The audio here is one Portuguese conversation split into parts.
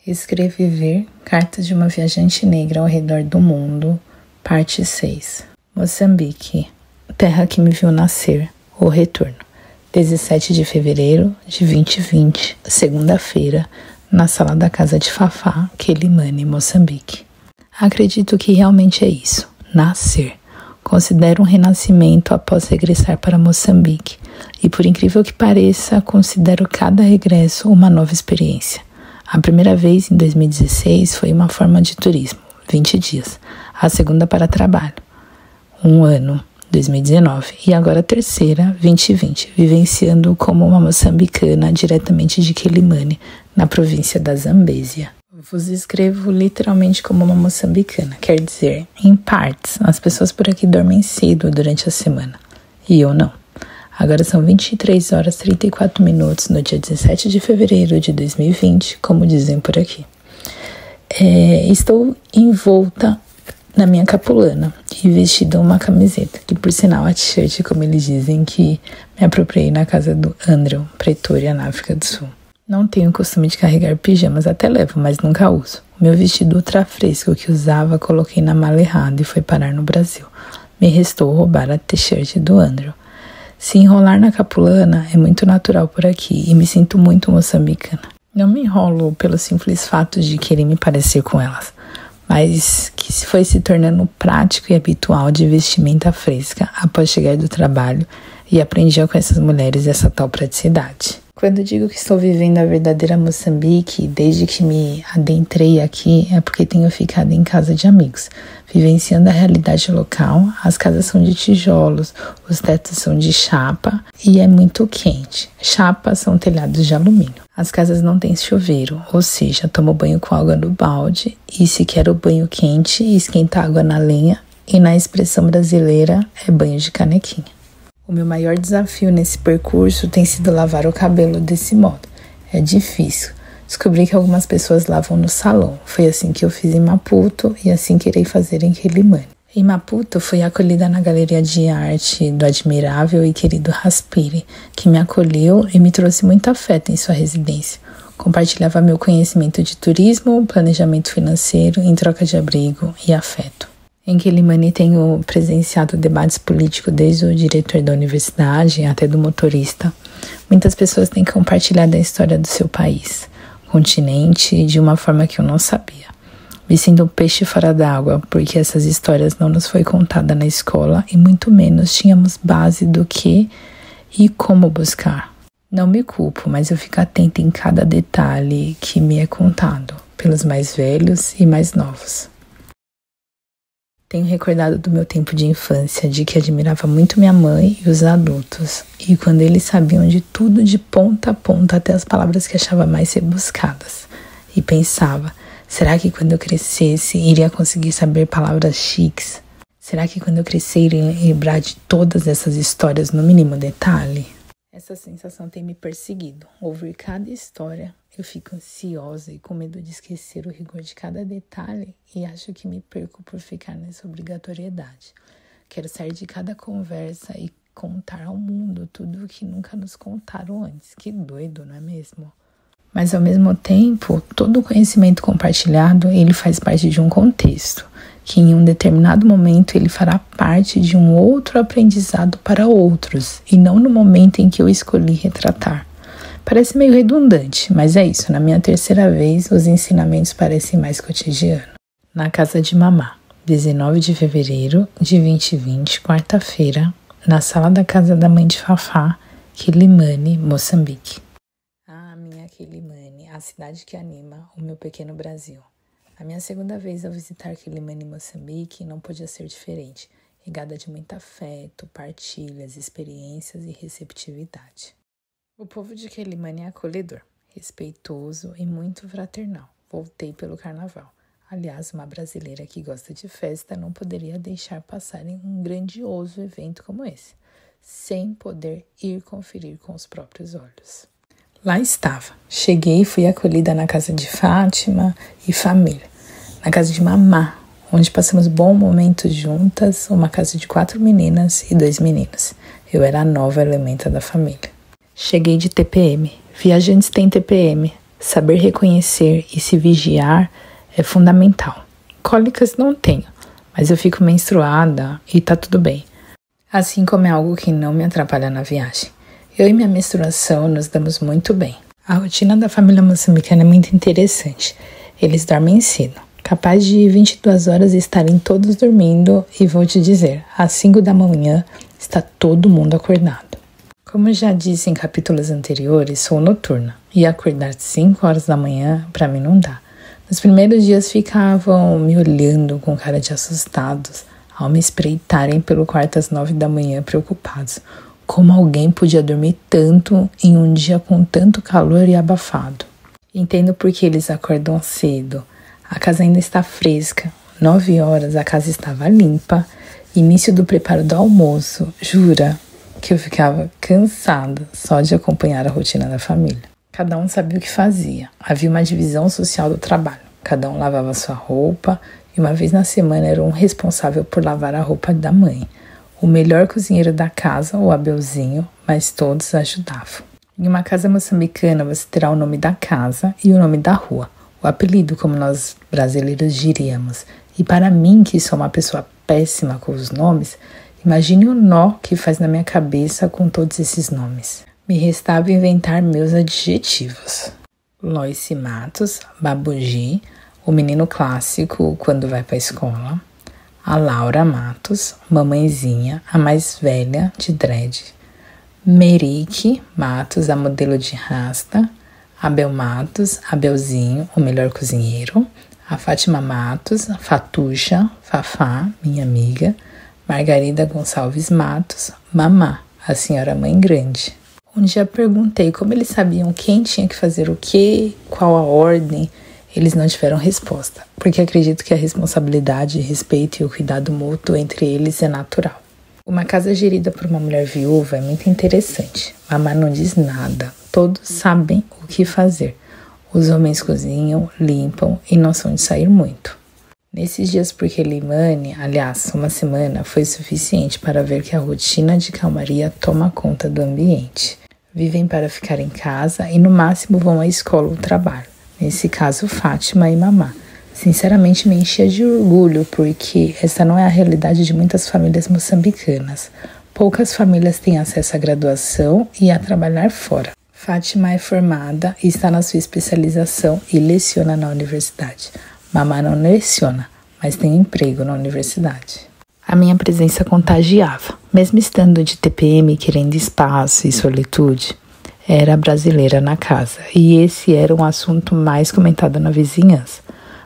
Escrever Cartas de uma Viajante Negra ao Redor do Mundo, parte 6. Moçambique, terra que me viu nascer, o retorno. 17 de fevereiro de 2020, segunda-feira, na sala da casa de Fafá, Quelimane, Moçambique. Acredito que realmente é isso, nascer. Considero um renascimento após regressar para Moçambique e, por incrível que pareça, considero cada regresso uma nova experiência. A primeira vez, em 2016, foi uma forma de turismo, 20 dias. A segunda para trabalho, 1 ano, 2019. E agora a terceira, 2020, vivenciando como uma moçambicana diretamente de Quelimane, na província da Zambésia. Vos escrevo literalmente como uma moçambicana, quer dizer, em partes, as pessoas por aqui dormem cedo durante a semana. E eu não. Agora são 23 horas e 34 minutos no dia 17 de fevereiro de 2020, como dizem por aqui. Estou envolta na minha capulana e vestida uma camiseta, que por sinal a t-shirt, como eles dizem, que me apropriei na casa do Andrew, Pretória, na África do Sul. Não tenho o costume de carregar pijamas, até levo, mas nunca uso. O meu vestido ultra fresco que usava, coloquei na mala errada e foi parar no Brasil. Me restou roubar a t-shirt do Andrew. Se enrolar na capulana é muito natural por aqui e me sinto muito moçambicana. Não me enrolo pelo simples fato de querer me parecer com elas, mas que foi se tornando prático e habitual de vestimenta fresca após chegar do trabalho e aprendi com essas mulheres essa tal praticidade. Quando digo que estou vivendo a verdadeira Moçambique, desde que me adentrei aqui, é porque tenho ficado em casa de amigos, vivenciando a realidade local. As casas são de tijolos, os tetos são de chapa e é muito quente. Chapas são telhados de alumínio. As casas não têm chuveiro, ou seja, tomo banho com água no balde e se quero banho quente, esquenta água na lenha e na expressão brasileira é banho de canequinha. O meu maior desafio nesse percurso tem sido lavar o cabelo desse modo. É difícil. Descobri que algumas pessoas lavam no salão. Foi assim que eu fiz em Maputo e assim que irei fazer em Quelimane. Em Maputo, fui acolhida na galeria de arte do admirável e querido Raspiri, que me acolheu e me trouxe muito afeto em sua residência. Compartilhava meu conhecimento de turismo, planejamento financeiro, em troca de abrigo e afeto. Em Quelimane tenho presenciado debates políticos desde o diretor da universidade até do motorista. Muitas pessoas têm compartilhado a história do seu país, continente, de uma forma que eu não sabia. Me sinto um peixe fora d'água, porque essas histórias não nos foi contada na escola e muito menos tínhamos base do que e como buscar. Não me culpo, mas eu fico atenta em cada detalhe que me é contado, pelos mais velhos e mais novos. Tenho recordado do meu tempo de infância, de que admirava muito minha mãe e os adultos, e quando eles sabiam de tudo de ponta a ponta, até as palavras que achava mais rebuscadas. E pensava, será que quando eu crescesse iria conseguir saber palavras chiques? Será que quando eu crescer iria lembrar de todas essas histórias no mínimo detalhe? Essa sensação tem me perseguido. Ouvir cada história, eu fico ansiosa e com medo de esquecer o rigor de cada detalhe e acho que me perco por ficar nessa obrigatoriedade. Quero sair de cada conversa e contar ao mundo tudo o que nunca nos contaram antes. Que doido, não é mesmo? Mas ao mesmo tempo, todo o conhecimento compartilhado, ele faz parte de um contexto, que em um determinado momento ele fará parte de um outro aprendizado para outros, e não no momento em que eu escolhi retratar. Parece meio redundante, mas é isso, na minha terceira vez os ensinamentos parecem mais cotidianos. Na casa de mamá, 19 de fevereiro de 2020, quarta-feira, na sala da casa da mãe de Fafá, Quelimane, Moçambique. Ah, minha Quelimane, a cidade que anima o meu pequeno Brasil. A minha segunda vez ao visitar Quelimane, Moçambique, não podia ser diferente, regada de muito afeto, partilhas, experiências e receptividade. O povo de Quelimane é acolhedor, respeitoso e muito fraternal. Voltei pelo carnaval. Aliás, uma brasileira que gosta de festa não poderia deixar passar em um grandioso evento como esse, sem poder ir conferir com os próprios olhos. Lá estava. Cheguei e fui acolhida na casa de Fátima e família. Na casa de mamá, onde passamos bons momentos juntas, uma casa de 4 meninas e 2 meninos. Eu era a nova elementa da família. Cheguei de TPM. Viajantes têm TPM. Saber reconhecer e se vigiar é fundamental. Cólicas não tenho, mas eu fico menstruada e tá tudo bem. Assim como é algo que não me atrapalha na viagem. Eu e minha menstruação nos damos muito bem. A rotina da família moçambicana é muito interessante. Eles dormem cedo, capaz de 22 horas estarem todos dormindo e vou te dizer, às 5 da manhã está todo mundo acordado. Como já disse em capítulos anteriores, sou noturna e acordar 5 horas da manhã para mim não dá. Nos primeiros dias ficavam me olhando com cara de assustados ao me espreitarem pelo quarto às 9 da manhã preocupados. Como alguém podia dormir tanto em um dia com tanto calor e abafado? Entendo por que eles acordam cedo. A casa ainda está fresca. 9 horas a casa estava limpa. Início do preparo do almoço. Jura que eu ficava cansada só de acompanhar a rotina da família. Cada um sabia o que fazia. Havia uma divisão social do trabalho. Cada um lavava sua roupa e uma vez na semana era um responsável por lavar a roupa da mãe. O melhor cozinheiro da casa, o Abelzinho, mas todos ajudavam. Em uma casa moçambicana você terá o nome da casa e o nome da rua, o apelido, como nós brasileiros diríamos. E para mim, que sou uma pessoa péssima com os nomes, imagine o nó que faz na minha cabeça com todos esses nomes. Me restava inventar meus adjetivos. Loice Matos, Babugi, o menino clássico quando vai para a escola. A Laura Matos, mamãezinha, a mais velha de dread. Merique Matos, a modelo de rasta. Abel Matos, Abelzinho, o melhor cozinheiro. A Fátima Matos, Fatuxa, Fafá, minha amiga. Margarida Gonçalves Matos, Mamá, a senhora mãe grande. Um dia perguntei como eles sabiam quem tinha que fazer o quê, qual a ordem. Eles não tiveram resposta, porque acredito que a responsabilidade, respeito e o cuidado mútuo entre eles é natural. Uma casa gerida por uma mulher viúva é muito interessante. Mamá não diz nada, todos sabem o que fazer. Os homens cozinham, limpam e não são de sair muito. Nesses dias por Quelimane, aliás, uma semana, foi suficiente para ver que a rotina de calmaria toma conta do ambiente. Vivem para ficar em casa e no máximo vão à escola ou trabalho. Nesse caso, Fátima e Mamá. Sinceramente, me enchia de orgulho, porque essa não é a realidade de muitas famílias moçambicanas. Poucas famílias têm acesso à graduação e a trabalhar fora. Fátima é formada e está na sua especialização e leciona na universidade. Mamá não leciona, mas tem emprego na universidade. A minha presença contagiava. Mesmo estando de TPM, querendo espaço e solitude, era brasileira na casa, e esse era um assunto mais comentado na vizinhança.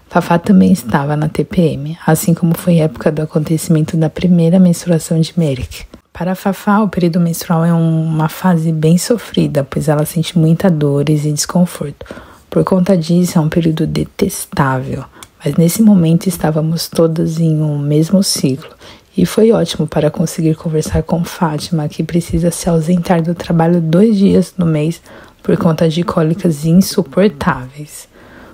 Fafá também estava na TPM, assim como foi a época do acontecimento da primeira menstruação de Merick. Para Fafá, o período menstrual é uma fase bem sofrida, pois ela sente muitas dores e desconforto. Por conta disso, é um período detestável, mas nesse momento estávamos todas em um mesmo ciclo. E foi ótimo para conseguir conversar com Fátima, que precisa se ausentar do trabalho 2 dias no mês por conta de cólicas insuportáveis.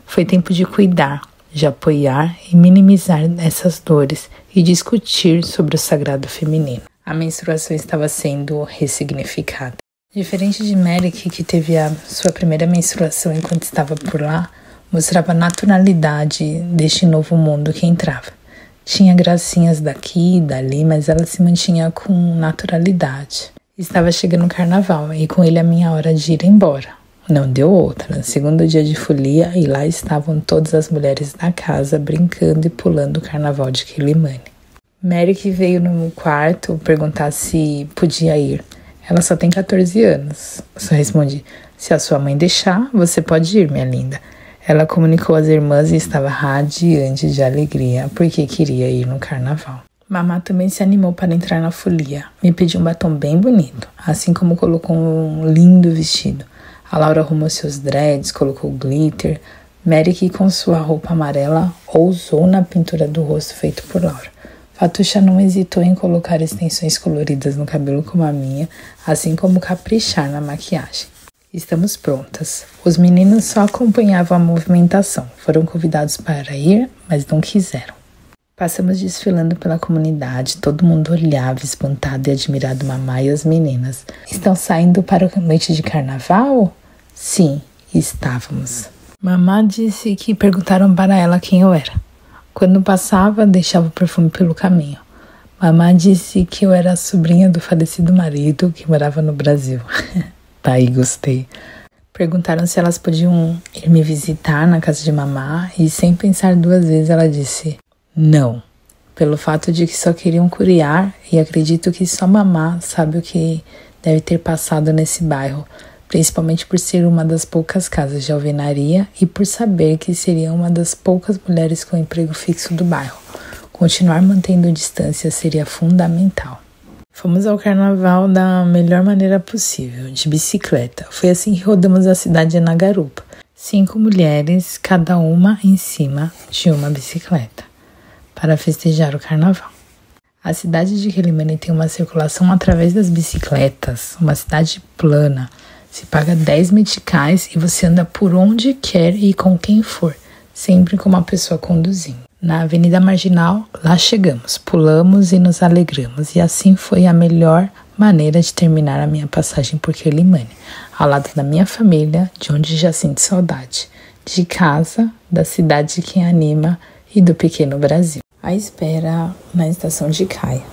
Foi tempo de cuidar, de apoiar e minimizar essas dores e discutir sobre o sagrado feminino. A menstruação estava sendo ressignificada. Diferente de Merick, que teve a sua primeira menstruação enquanto estava por lá, mostrava a naturalidade deste novo mundo que entrava. Tinha gracinhas daqui e dali, mas ela se mantinha com naturalidade. Estava chegando o carnaval e com ele a minha hora de ir embora. Não deu outra. No segundo dia de folia, e lá estavam todas as mulheres da casa brincando e pulando o carnaval de Quelimane. Merick veio no quarto perguntar se podia ir. Ela só tem 14 anos. Só respondi, se a sua mãe deixar, você pode ir, minha linda. Ela comunicou às irmãs e estava radiante de alegria, porque queria ir no carnaval. Mamá também se animou para entrar na folia. Me pediu um batom bem bonito, assim como colocou um lindo vestido. A Laura arrumou seus dreads, colocou glitter. Merick, com sua roupa amarela, ousou na pintura do rosto feito por Laura. Fatuxa não hesitou em colocar extensões coloridas no cabelo como a minha, assim como caprichar na maquiagem. Estamos prontas. Os meninos só acompanhavam a movimentação. Foram convidados para ir, mas não quiseram. Passamos desfilando pela comunidade. Todo mundo olhava espantado e admirado Mamá e as meninas. Estão saindo para a noite de carnaval? Sim, estávamos. Mamá disse que perguntaram para ela quem eu era. Quando passava, deixava o perfume pelo caminho. Mamá disse que eu era a sobrinha do falecido marido que morava no Brasil. Tá aí, gostei. Perguntaram se elas podiam ir me visitar na casa de mamá e, sem pensar duas vezes, ela disse não. Pelo fato de que só queriam curiar, e acredito que só mamá sabe o que deve ter passado nesse bairro, principalmente por ser uma das poucas casas de alvenaria e por saber que seria uma das poucas mulheres com emprego fixo do bairro. Continuar mantendo distância seria fundamental. Fomos ao carnaval da melhor maneira possível, de bicicleta. Foi assim que rodamos a cidade na garupa. 5 mulheres, cada uma em cima de uma bicicleta, para festejar o carnaval. A cidade de Quelimane tem uma circulação através das bicicletas, uma cidade plana. Se paga 10 meticais e você anda por onde quer e com quem for, sempre com uma pessoa conduzindo. Na Avenida Marginal, lá chegamos, pulamos e nos alegramos, e assim foi a melhor maneira de terminar a minha passagem por Quelimane, ao lado da minha família, de onde já sinto saudade, de casa, da cidade que anima e do pequeno Brasil. A espera na estação de Caia,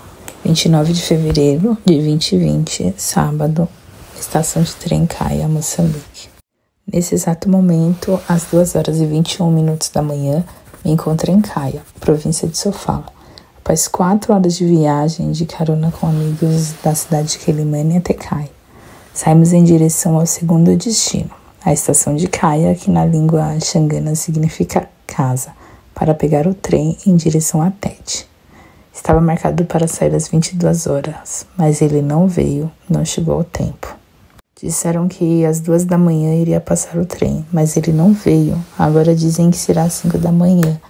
29 de fevereiro de 2020, sábado, estação de trem Caia, Moçambique. Nesse exato momento, às 2h21 da manhã, me encontro em Caia, província de Sofala. Após 4 horas de viagem de carona com amigos da cidade de Quelimane até Caia, saímos em direção ao segundo destino, a estação de Caia, que na língua xangana significa casa, para pegar o trem em direção a Tete. Estava marcado para sair às 22 horas, mas ele não veio, não chegou ao tempo. Disseram que às 2 da manhã iria passar o trem, mas ele não veio. Agora dizem que será às 5 da manhã.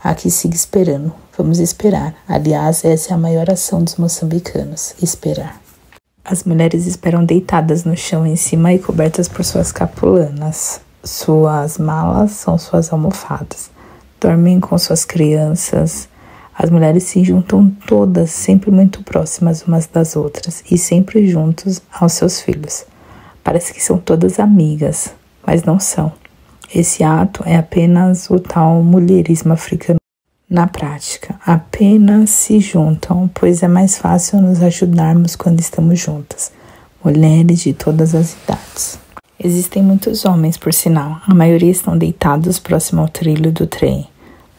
Aqui siga esperando. Vamos esperar. Aliás, essa é a maior ação dos moçambicanos, esperar. As mulheres esperam deitadas no chão em cima e cobertas por suas capulanas. Suas malas são suas almofadas. Dormem com suas crianças. As mulheres se juntam todas, sempre muito próximas umas das outras e sempre juntos aos seus filhos. Parece que são todas amigas, mas não são. Esse ato é apenas o tal mulherismo africano. Na prática, apenas se juntam, pois é mais fácil nos ajudarmos quando estamos juntas. Mulheres de todas as idades. Existem muitos homens, por sinal. A maioria estão deitados próximo ao trilho do trem,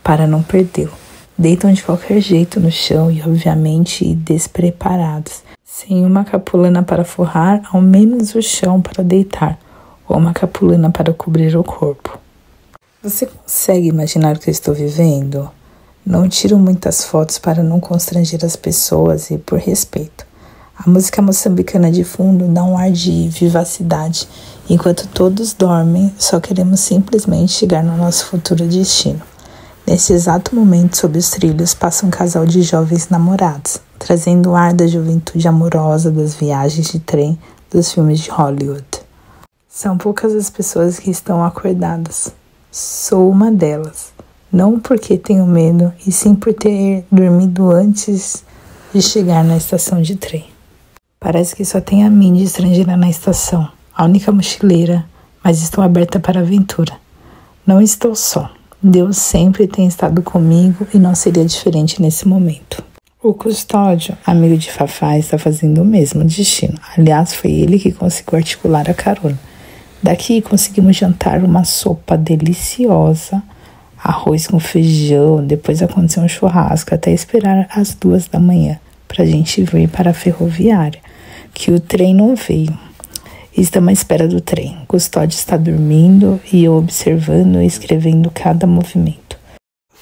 para não perdê-lo. Deitam de qualquer jeito no chão e, obviamente, despreparados. Sem uma capulana para forrar, ao menos o chão para deitar, ou uma capulana para cobrir o corpo. Você consegue imaginar o que eu estou vivendo? Não tiro muitas fotos para não constranger as pessoas e por respeito. A música moçambicana de fundo dá um ar de vivacidade. Enquanto todos dormem, só queremos simplesmente chegar no nosso futuro destino. Nesse exato momento, sob os trilhos, passa um casal de jovens namorados, trazendo o ar da juventude amorosa das viagens de trem dos filmes de Hollywood. São poucas as pessoas que estão acordadas. Sou uma delas. Não porque tenho medo, e sim por ter dormido antes de chegar na estação de trem. Parece que só tem a mim de estrangeira na estação, a única mochileira, mas estou aberta para a aventura. Não estou só. Deus sempre tem estado comigo e não seria diferente nesse momento. O custódio, amigo de Fafá, está fazendo o mesmo destino. Aliás, foi ele que conseguiu articular a carona. Daqui conseguimos jantar uma sopa deliciosa, arroz com feijão, depois aconteceu um churrasco, até esperar às 2 da manhã, para a gente vir para a ferroviária, que o trem não veio. Estamos à espera do trem. Custódio está dormindo e eu observando e escrevendo cada movimento.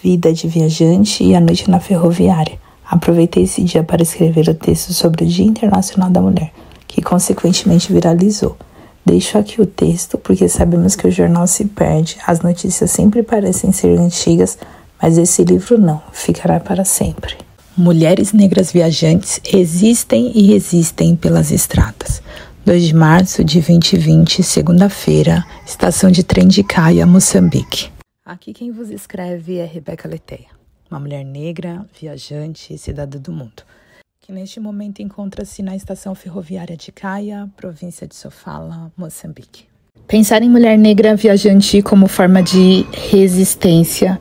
Vida de viajante e a noite na ferroviária. Aproveitei esse dia para escrever o texto sobre o Dia Internacional da Mulher, que consequentemente viralizou. Deixo aqui o texto porque sabemos que o jornal se perde, as notícias sempre parecem ser antigas, mas esse livro não, ficará para sempre. Mulheres negras viajantes existem e resistem pelas estradas. 2 de março de 2020, segunda-feira, estação de trem de Caia, Moçambique. Aqui quem vos escreve é Rebeca Leteia, uma mulher negra, viajante e cidadã do mundo, que neste momento encontra-se na estação ferroviária de Caia, província de Sofala, Moçambique. Pensar em mulher negra viajante como forma de existência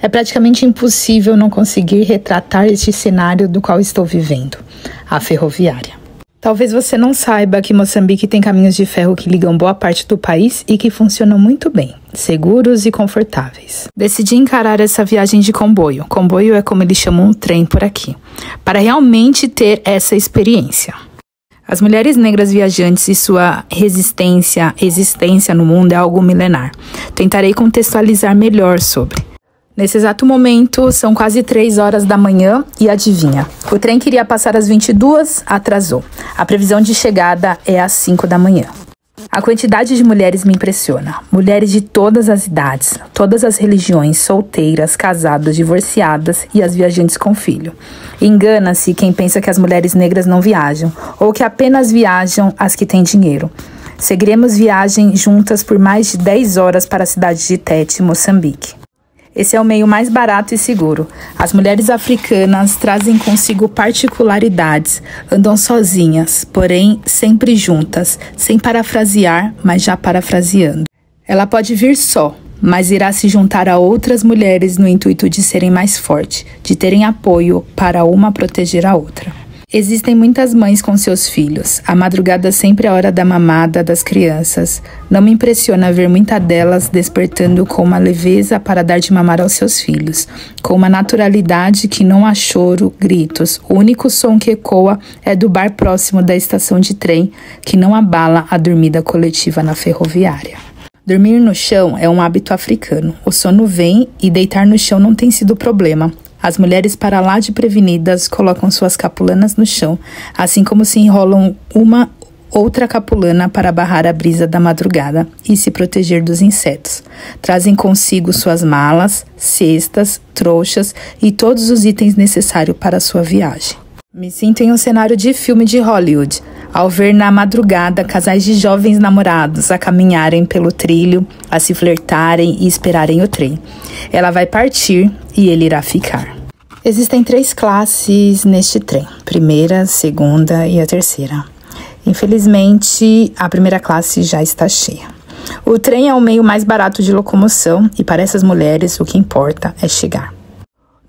é praticamente impossível não conseguir retratar este cenário do qual estou vivendo, a ferroviária. Talvez você não saiba que Moçambique tem caminhos de ferro que ligam boa parte do país e que funcionam muito bem, seguros e confortáveis. Decidi encarar essa viagem de comboio. Comboio é como eles chamam um trem por aqui, para realmente ter essa experiência. As mulheres negras viajantes e sua existência no mundo é algo milenar. Tentarei contextualizar melhor sobre. Nesse exato momento, são quase 3 horas da manhã e adivinha, o trem que iria passar às 22 atrasou. A previsão de chegada é às 5 da manhã. A quantidade de mulheres me impressiona. Mulheres de todas as idades, todas as religiões, solteiras, casadas, divorciadas e as viajantes com filho. Engana-se quem pensa que as mulheres negras não viajam, ou que apenas viajam as que têm dinheiro. Seguiremos viagem juntas por mais de 10 horas para a cidade de Tete, Moçambique. Esse é o meio mais barato e seguro. As mulheres africanas trazem consigo particularidades, andam sozinhas, porém sempre juntas, sem parafrasear, mas já parafraseando. Ela pode vir só, mas irá se juntar a outras mulheres no intuito de serem mais fortes, de terem apoio para uma proteger a outra. Existem muitas mães com seus filhos. A madrugada sempre é a hora da mamada das crianças. Não me impressiona ver muitas delas despertando com uma leveza para dar de mamar aos seus filhos, com uma naturalidade que não há choro, gritos. O único som que ecoa é do bar próximo da estação de trem, que não abala a dormida coletiva na ferroviária. Dormir no chão é um hábito africano. O sono vem e deitar no chão não tem sido problema. As mulheres, para lá de prevenidas, colocam suas capulanas no chão, assim como se enrolam uma outra capulana para barrar a brisa da madrugada e se proteger dos insetos. Trazem consigo suas malas, cestas, trouxas e todos os itens necessários para a sua viagem. Me sinto em um cenário de filme de Hollywood, ao ver na madrugada casais de jovens namorados a caminharem pelo trilho, a se flertarem e esperarem o trem. Ela vai partir e ele irá ficar. Existem 3 classes neste trem, primeira, segunda e a terceira. Infelizmente, a primeira classe já está cheia. O trem é o meio mais barato de locomoção e para essas mulheres o que importa é chegar.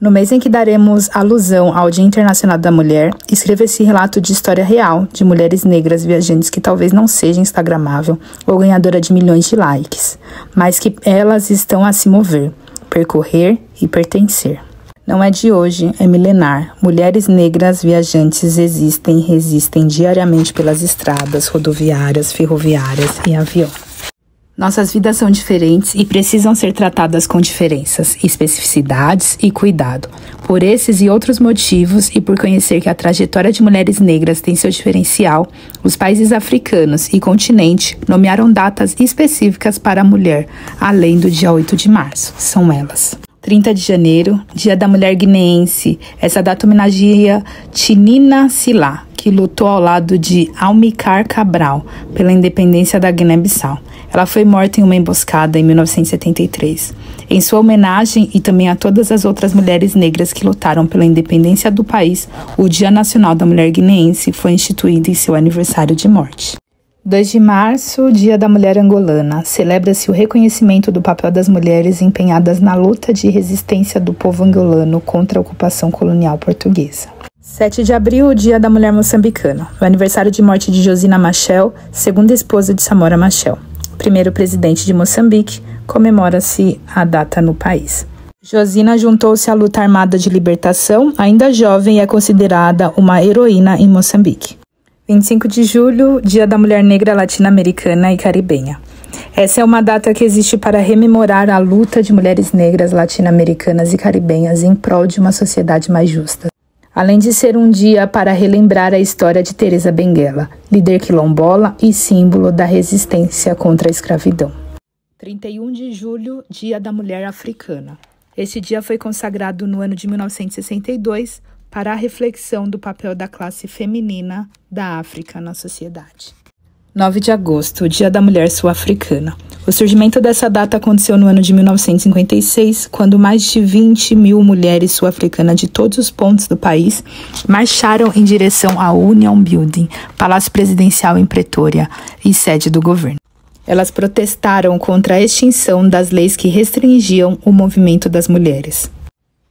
No mês em que daremos alusão ao Dia Internacional da Mulher, escreva esse relato de história real de mulheres negras viajantes que talvez não seja instagramável ou ganhadora de milhões de likes, mas que elas estão a se mover, percorrer e pertencer. Não é de hoje, é milenar. Mulheres negras viajantes existem e resistem diariamente pelas estradas, rodoviárias, ferroviárias e aviões. Nossas vidas são diferentes e precisam ser tratadas com diferenças, especificidades e cuidado. Por esses e outros motivos e por conhecer que a trajetória de mulheres negras tem seu diferencial, os países africanos e continente nomearam datas específicas para a mulher, além do dia 8 de março. São elas: 30 de janeiro, Dia da Mulher Guineense. Essa data homenageia Tinina Silá, que lutou ao lado de Amilcar Cabral pela independência da Guiné-Bissau. Ela foi morta em uma emboscada em 1973. Em sua homenagem e também a todas as outras mulheres negras que lutaram pela independência do país, o Dia Nacional da Mulher Guineense foi instituído em seu aniversário de morte. 2 de março, Dia da Mulher Angolana. Celebra-se o reconhecimento do papel das mulheres empenhadas na luta de resistência do povo angolano contra a ocupação colonial portuguesa. 7 de abril, Dia da Mulher Moçambicana. O aniversário de morte de Josina Machel, segunda esposa de Samora Machel. Primeiro presidente de Moçambique, comemora-se a data no país. Josina juntou-se à luta armada de libertação, ainda jovem e é considerada uma heroína em Moçambique. 25 de julho, Dia da Mulher Negra Latino-Americana e Caribenha. Essa é uma data que existe para rememorar a luta de mulheres negras latino-americanas e caribenhas em prol de uma sociedade mais justa. Além de ser um dia para relembrar a história de Teresa Benguela, líder quilombola e símbolo da resistência contra a escravidão. 31 de julho, Dia da Mulher Africana. Esse dia foi consagrado no ano de 1962 para a reflexão do papel da classe feminina da África na sociedade. 9 de agosto, Dia da Mulher Sul-Africana. O surgimento dessa data aconteceu no ano de 1956, quando mais de 20 mil mulheres sul-africanas de todos os pontos do país marcharam em direção ao Union Building, palácio presidencial em Pretória e sede do governo. Elas protestaram contra a extinção das leis que restringiam o movimento das mulheres.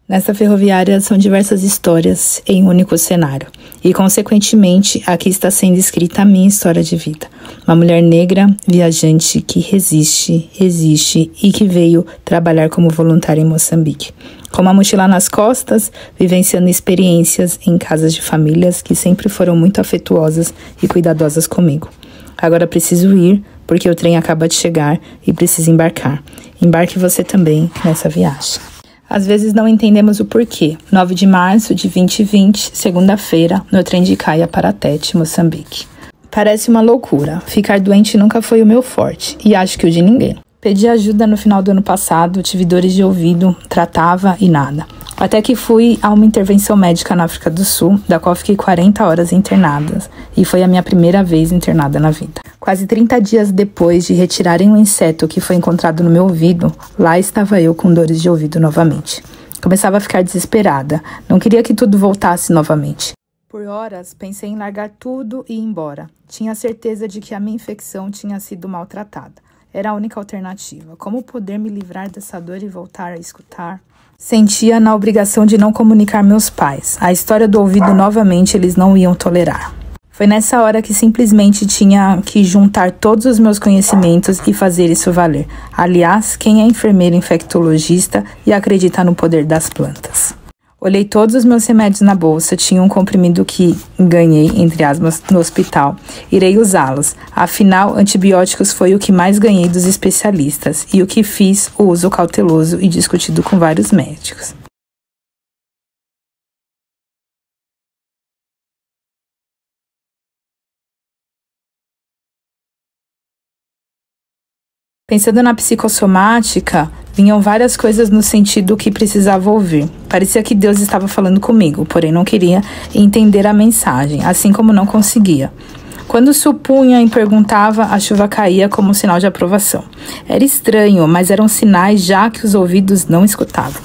Nessa ferroviária são diversas histórias em um único cenário. E, consequentemente, aqui está sendo escrita a minha história de vida. Uma mulher negra, viajante, que resiste e que veio trabalhar como voluntária em Moçambique. Com uma mochila nas costas, vivenciando experiências em casas de famílias que sempre foram muito afetuosas e cuidadosas comigo. Agora preciso ir, porque o trem acaba de chegar e preciso embarcar. Embarque você também nessa viagem. Às vezes não entendemos o porquê. 9 de março de 2020, segunda-feira, no trem de Caia para Tete, Moçambique. Parece uma loucura. Ficar doente nunca foi o meu forte, e acho que o de ninguém. Pedi ajuda no final do ano passado, tive dores de ouvido, tratava e nada. Até que fui a uma intervenção médica na África do Sul, da qual fiquei 40 horas internada, e foi a minha primeira vez internada na vida. Quase 30 dias depois de retirarem um inseto que foi encontrado no meu ouvido, lá estava eu com dores de ouvido novamente. Começava a ficar desesperada, não queria que tudo voltasse novamente. Por horas, pensei em largar tudo e ir embora. Tinha certeza de que a minha infecção tinha sido maltratada. Era a única alternativa. Como poder me livrar dessa dor e voltar a escutar? Sentia na obrigação de não comunicar meus pais. A história do ouvido novamente eles não iam tolerar. Foi nessa hora que simplesmente tinha que juntar todos os meus conhecimentos e fazer isso valer. Aliás, quem é enfermeiro infectologista e acredita no poder das plantas? Olhei todos os meus remédios na bolsa, tinha um comprimido que ganhei, entre aspas, no hospital. Irei usá-los. Afinal, antibióticos foi o que mais ganhei dos especialistas e o que fiz o uso cauteloso e discutido com vários médicos. Pensando na psicossomática, vinham várias coisas no sentido que precisava ouvir. Parecia que Deus estava falando comigo, porém não queria entender a mensagem, assim como não conseguia. Quando supunha e perguntava, a chuva caía como sinal de aprovação. Era estranho, mas eram sinais já que os ouvidos não escutavam.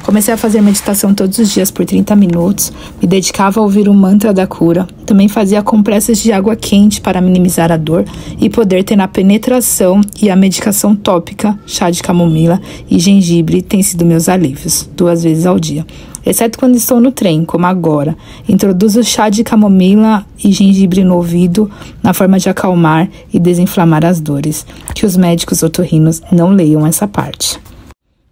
Comecei a fazer meditação todos os dias por 30 minutos, me dedicava a ouvir o mantra da cura, também fazia compressas de água quente para minimizar a dor e poder ter na penetração, e a medicação tópica, chá de camomila e gengibre têm sido meus alívios, 2 vezes ao dia. Exceto quando estou no trem, como agora. Introduzo chá de camomila e gengibre no ouvido, na forma de acalmar e desinflamar as dores. Que os médicos otorrinos não leiam essa parte.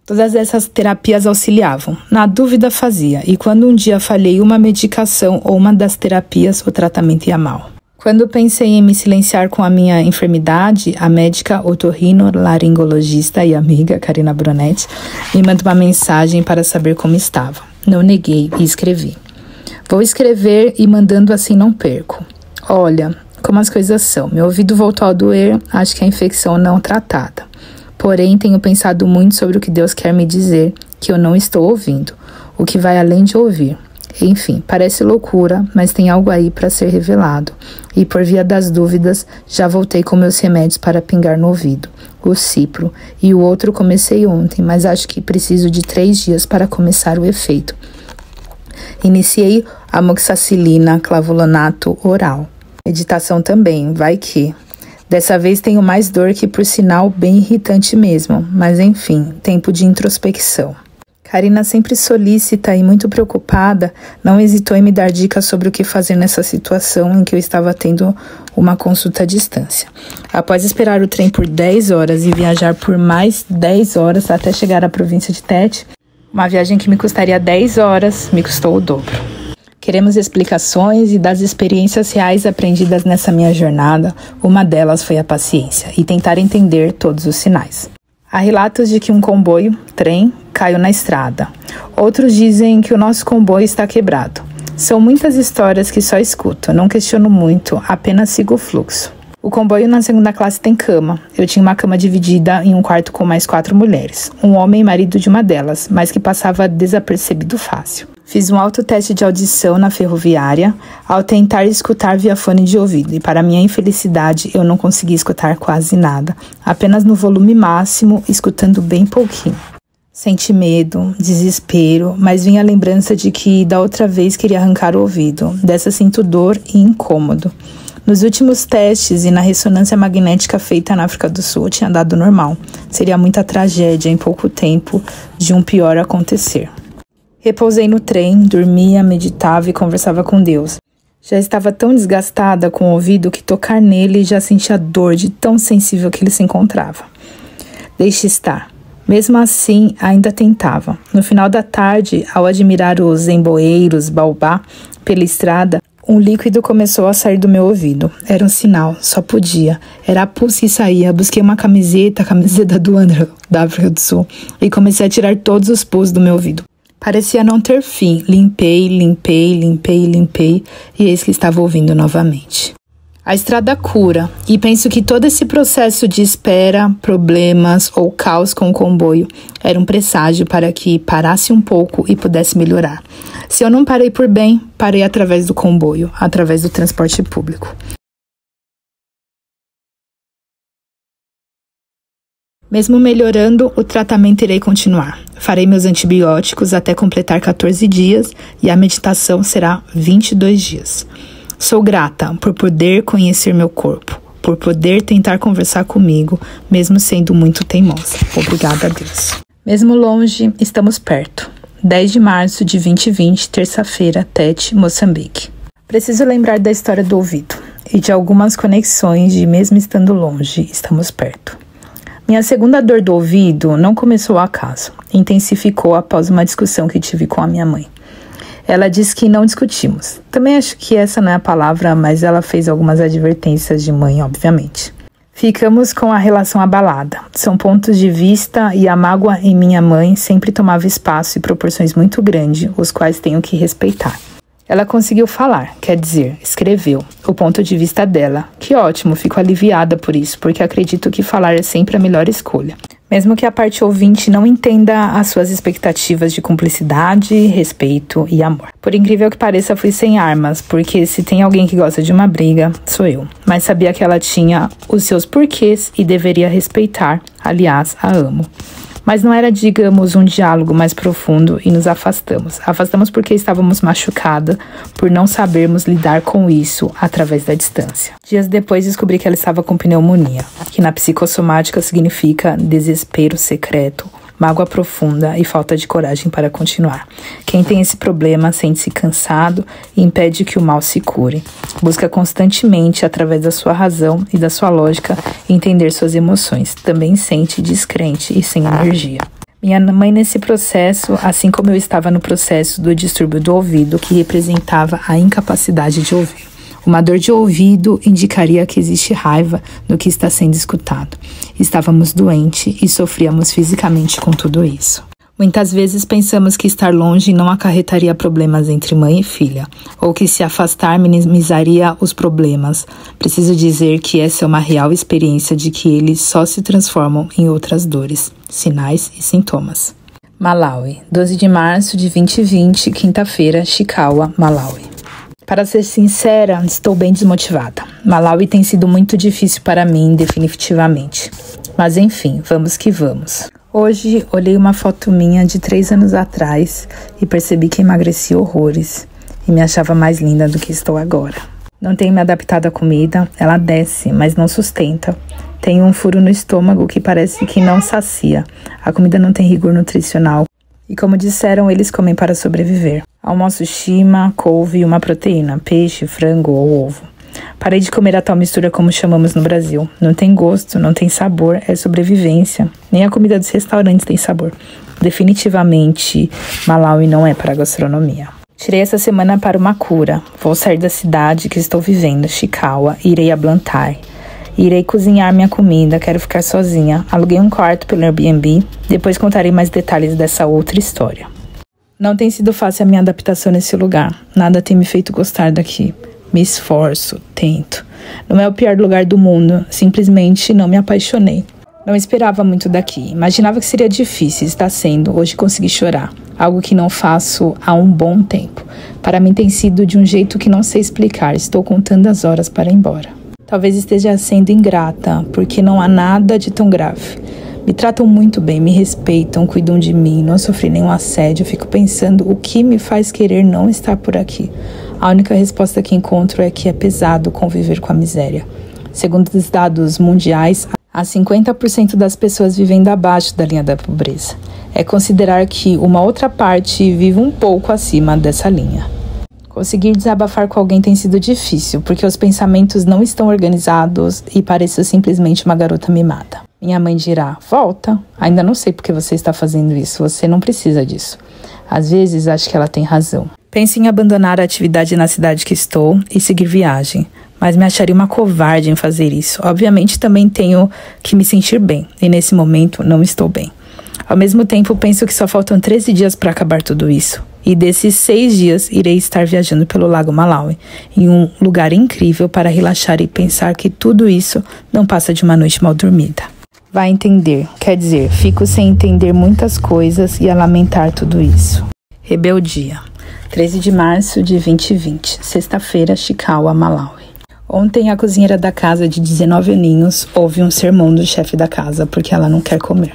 Todas essas terapias auxiliavam. Na dúvida fazia, e quando um dia falhei uma medicação ou uma das terapias, o tratamento ia mal. Quando pensei em me silenciar com a minha enfermidade, a médica otorrinolaringologista e amiga Karina Brunetti me mandou uma mensagem para saber como estava. Não neguei e escrevi. Vou escrever e mandando assim não perco. Olha, como as coisas são. Meu ouvido voltou a doer, acho que é a infecção não tratada. Porém, tenho pensado muito sobre o que Deus quer me dizer, que eu não estou ouvindo, o que vai além de ouvir. Enfim, parece loucura, mas tem algo aí para ser revelado. E por via das dúvidas, já voltei com meus remédios para pingar no ouvido, o Cipro, e o outro comecei ontem, mas acho que preciso de 3 dias para começar o efeito. Iniciei a amoxicilina clavulanato oral. Meditação também, vai que... Dessa vez tenho mais dor que, por sinal, bem irritante mesmo, mas enfim, tempo de introspecção. Karina, sempre solícita e muito preocupada, não hesitou em me dar dicas sobre o que fazer nessa situação em que eu estava tendo uma consulta à distância. Após esperar o trem por 10 horas e viajar por mais 10 horas até chegar à província de Tete, uma viagem que me custaria 10 horas, me custou o dobro. Queremos explicações e das experiências reais aprendidas nessa minha jornada, uma delas foi a paciência e tentar entender todos os sinais. Há relatos de que um comboio, trem, caiu na estrada. Outros dizem que o nosso comboio está quebrado. São muitas histórias que só escuto, não questiono muito, apenas sigo o fluxo. O comboio na segunda classe tem cama. Eu tinha uma cama dividida em um quarto com mais 4 mulheres. Um homem marido de uma delas, mas que passava desapercebido fácil. Fiz um autoteste de audição na ferroviária ao tentar escutar via fone de ouvido e, para minha infelicidade, eu não consegui escutar quase nada, apenas no volume máximo, escutando bem pouquinho. Senti medo, desespero, mas vinha a lembrança de que da outra vez queria arrancar o ouvido. Dessa sinto dor e incômodo. Nos últimos testes e na ressonância magnética feita na África do Sul tinha dado normal. Seria muita tragédia em pouco tempo de um pior acontecer. Repousei no trem, dormia, meditava e conversava com Deus. Já estava tão desgastada com o ouvido que tocar nele já sentia dor de tão sensível que ele se encontrava. Deixe estar. Mesmo assim, ainda tentava. No final da tarde, ao admirar os emboeiros, baobá, pela estrada, um líquido começou a sair do meu ouvido. Era um sinal, só podia. Era a pulse que saía. Busquei uma camiseta, a camiseta do André, da África do Sul, e comecei a tirar todos os pus do meu ouvido. Parecia não ter fim. Limpei, e eis que estava ouvindo novamente. A estrada cura, e penso que todo esse processo de espera, problemas ou caos com o comboio era um presságio para que parasse um pouco e pudesse melhorar. Se eu não parei por bem, parei através do comboio, através do transporte público. Mesmo melhorando, o tratamento irei continuar. Farei meus antibióticos até completar 14 dias e a meditação será 22 dias. Sou grata por poder conhecer meu corpo, por poder tentar conversar comigo, mesmo sendo muito teimosa. Obrigada a Deus. Mesmo longe, estamos perto. 10 de março de 2020, terça-feira, Tete, Moçambique. Preciso lembrar da história do ouvido e de algumas conexões de mesmo estando longe, estamos perto. Minha segunda dor do ouvido não começou ao acaso, intensificou após uma discussão que tive com a minha mãe. Ela disse que não discutimos. Também acho que essa não é a palavra, mas ela fez algumas advertências de mãe, obviamente. Ficamos com a relação abalada. São pontos de vista e a mágoa em minha mãe sempre tomava espaço e proporções muito grandes, os quais tenho que respeitar. Ela conseguiu falar, quer dizer, escreveu, o ponto de vista dela. Que ótimo, fico aliviada por isso, porque acredito que falar é sempre a melhor escolha. Mesmo que a parte ouvinte não entenda as suas expectativas de cumplicidade, respeito e amor. Por incrível que pareça, fui sem armas, porque se tem alguém que gosta de uma briga, sou eu. Mas sabia que ela tinha os seus porquês e deveria respeitar, aliás, a amo. Mas não era, digamos, um diálogo mais profundo e nos afastamos. Afastamos porque estávamos machucadas por não sabermos lidar com isso através da distância. Dias depois descobri que ela estava com pneumonia, que na psicossomática significa desespero secreto, mágoa profunda e falta de coragem para continuar. Quem tem esse problema sente-se cansado e impede que o mal se cure. Busca constantemente, através da sua razão e da sua lógica, entender suas emoções. Também sente descrente e sem energia. Minha mãe nesse processo, assim como eu estava no processo do distúrbio do ouvido, que representava a incapacidade de ouvir. Uma dor de ouvido indicaria que existe raiva no que está sendo escutado. Estávamos doentes e sofríamos fisicamente com tudo isso. Muitas vezes pensamos que estar longe não acarretaria problemas entre mãe e filha, ou que se afastar minimizaria os problemas. Preciso dizer que essa é uma real experiência de que eles só se transformam em outras dores, sinais e sintomas. Malawi, 12 de março de 2020, quinta-feira, Chikawa, Malawi. Para ser sincera, estou bem desmotivada. Malawi tem sido muito difícil para mim, definitivamente. Mas enfim, vamos que vamos. Hoje, olhei uma foto minha de 3 anos atrás e percebi que emagreci horrores e me achava mais linda do que estou agora. Não tenho me adaptado à comida, ela desce, mas não sustenta. Tenho um furo no estômago que parece que não sacia. A comida não tem rigor nutricional. E como disseram, eles comem para sobreviver. Almoço shima, couve e uma proteína, peixe, frango ou ovo. Parei de comer a tal mistura como chamamos no Brasil. Não tem gosto, não tem sabor, é sobrevivência. Nem a comida dos restaurantes tem sabor. Definitivamente, Malawi não é para a gastronomia. Tirei essa semana para uma cura. Vou sair da cidade que estou vivendo, Chikawa, e irei a Blantyre. Irei cozinhar minha comida, quero ficar sozinha. Aluguei um quarto pelo Airbnb, depois contarei mais detalhes dessa outra história. Não tem sido fácil a minha adaptação nesse lugar. Nada tem me feito gostar daqui. Me esforço, tento. Não é o pior lugar do mundo, simplesmente não me apaixonei. Não esperava muito daqui. Imaginava que seria difícil, está sendo. Hoje consegui chorar. Algo que não faço há um bom tempo. Para mim tem sido de um jeito que não sei explicar. Estou contando as horas para ir embora. Talvez esteja sendo ingrata, porque não há nada de tão grave. Me tratam muito bem, me respeitam, cuidam de mim, não sofri nenhum assédio. Fico pensando o que me faz querer não estar por aqui. A única resposta que encontro é que é pesado conviver com a miséria. Segundo os dados mundiais, há 50% das pessoas vivendo abaixo da linha da pobreza. É considerar que uma outra parte vive um pouco acima dessa linha. Conseguir desabafar com alguém tem sido difícil, porque os pensamentos não estão organizados e pareço simplesmente uma garota mimada. Minha mãe dirá, volta, ainda não sei por que você está fazendo isso, você não precisa disso. Às vezes acho que ela tem razão. Penso em abandonar a atividade na cidade que estou e seguir viagem, mas me acharia uma covarde em fazer isso. Obviamente também tenho que me sentir bem, e nesse momento não estou bem. Ao mesmo tempo, penso que só faltam 13 dias para acabar tudo isso. E desses 6 dias, irei estar viajando pelo Lago Malawi, em um lugar incrível para relaxar e pensar que tudo isso não passa de uma noite mal dormida. Vai entender, quer dizer, fico sem entender muitas coisas e a lamentar tudo isso. Rebeldia. 13 de março de 2020, sexta-feira, Chikawa, Malawi. Ontem, a cozinheira da casa de 19 aninhos ouve um sermão do chefe da casa porque ela não quer comer.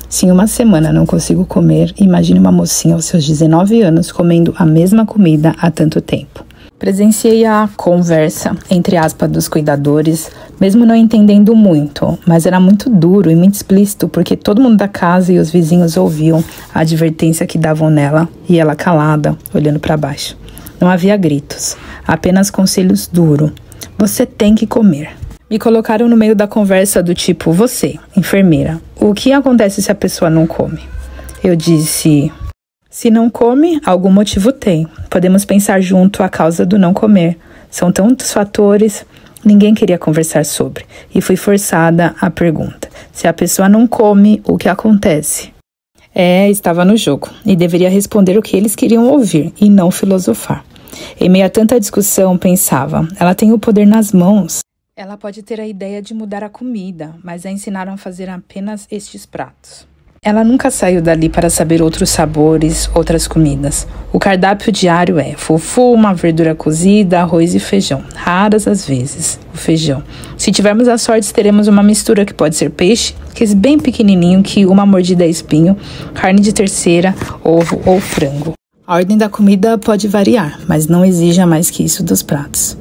Se em uma semana não consigo comer, imagine uma mocinha aos seus 19 anos comendo a mesma comida há tanto tempo. Presenciei a conversa, entre aspas, dos cuidadores, mesmo não entendendo muito, mas era muito duro e muito explícito porque todo mundo da casa e os vizinhos ouviam a advertência que davam nela e ela calada, olhando para baixo. Não havia gritos, apenas conselhos duros. Você tem que comer. Me colocaram no meio da conversa do tipo, você, enfermeira, o que acontece se a pessoa não come? Eu disse, se não come, algum motivo tem. Podemos pensar junto a causa do não comer. São tantos fatores, ninguém queria conversar sobre. E fui forçada à pergunta, se a pessoa não come, o que acontece? Estava no jogo, e deveria responder o que eles queriam ouvir, e não filosofar. Em meio a tanta discussão, pensava, ela tem o poder nas mãos. Ela pode ter a ideia de mudar a comida, mas a ensinaram a fazer apenas estes pratos. Ela nunca saiu dali para saber outros sabores, outras comidas. O cardápio diário é fufu, uma verdura cozida, arroz e feijão. Raras às vezes, o feijão. Se tivermos a sorte, teremos uma mistura que pode ser peixe, que é bem pequenininho, que uma mordida é espinho, carne de terceira, ovo ou frango. A ordem da comida pode variar, mas não exija mais que isso dos pratos.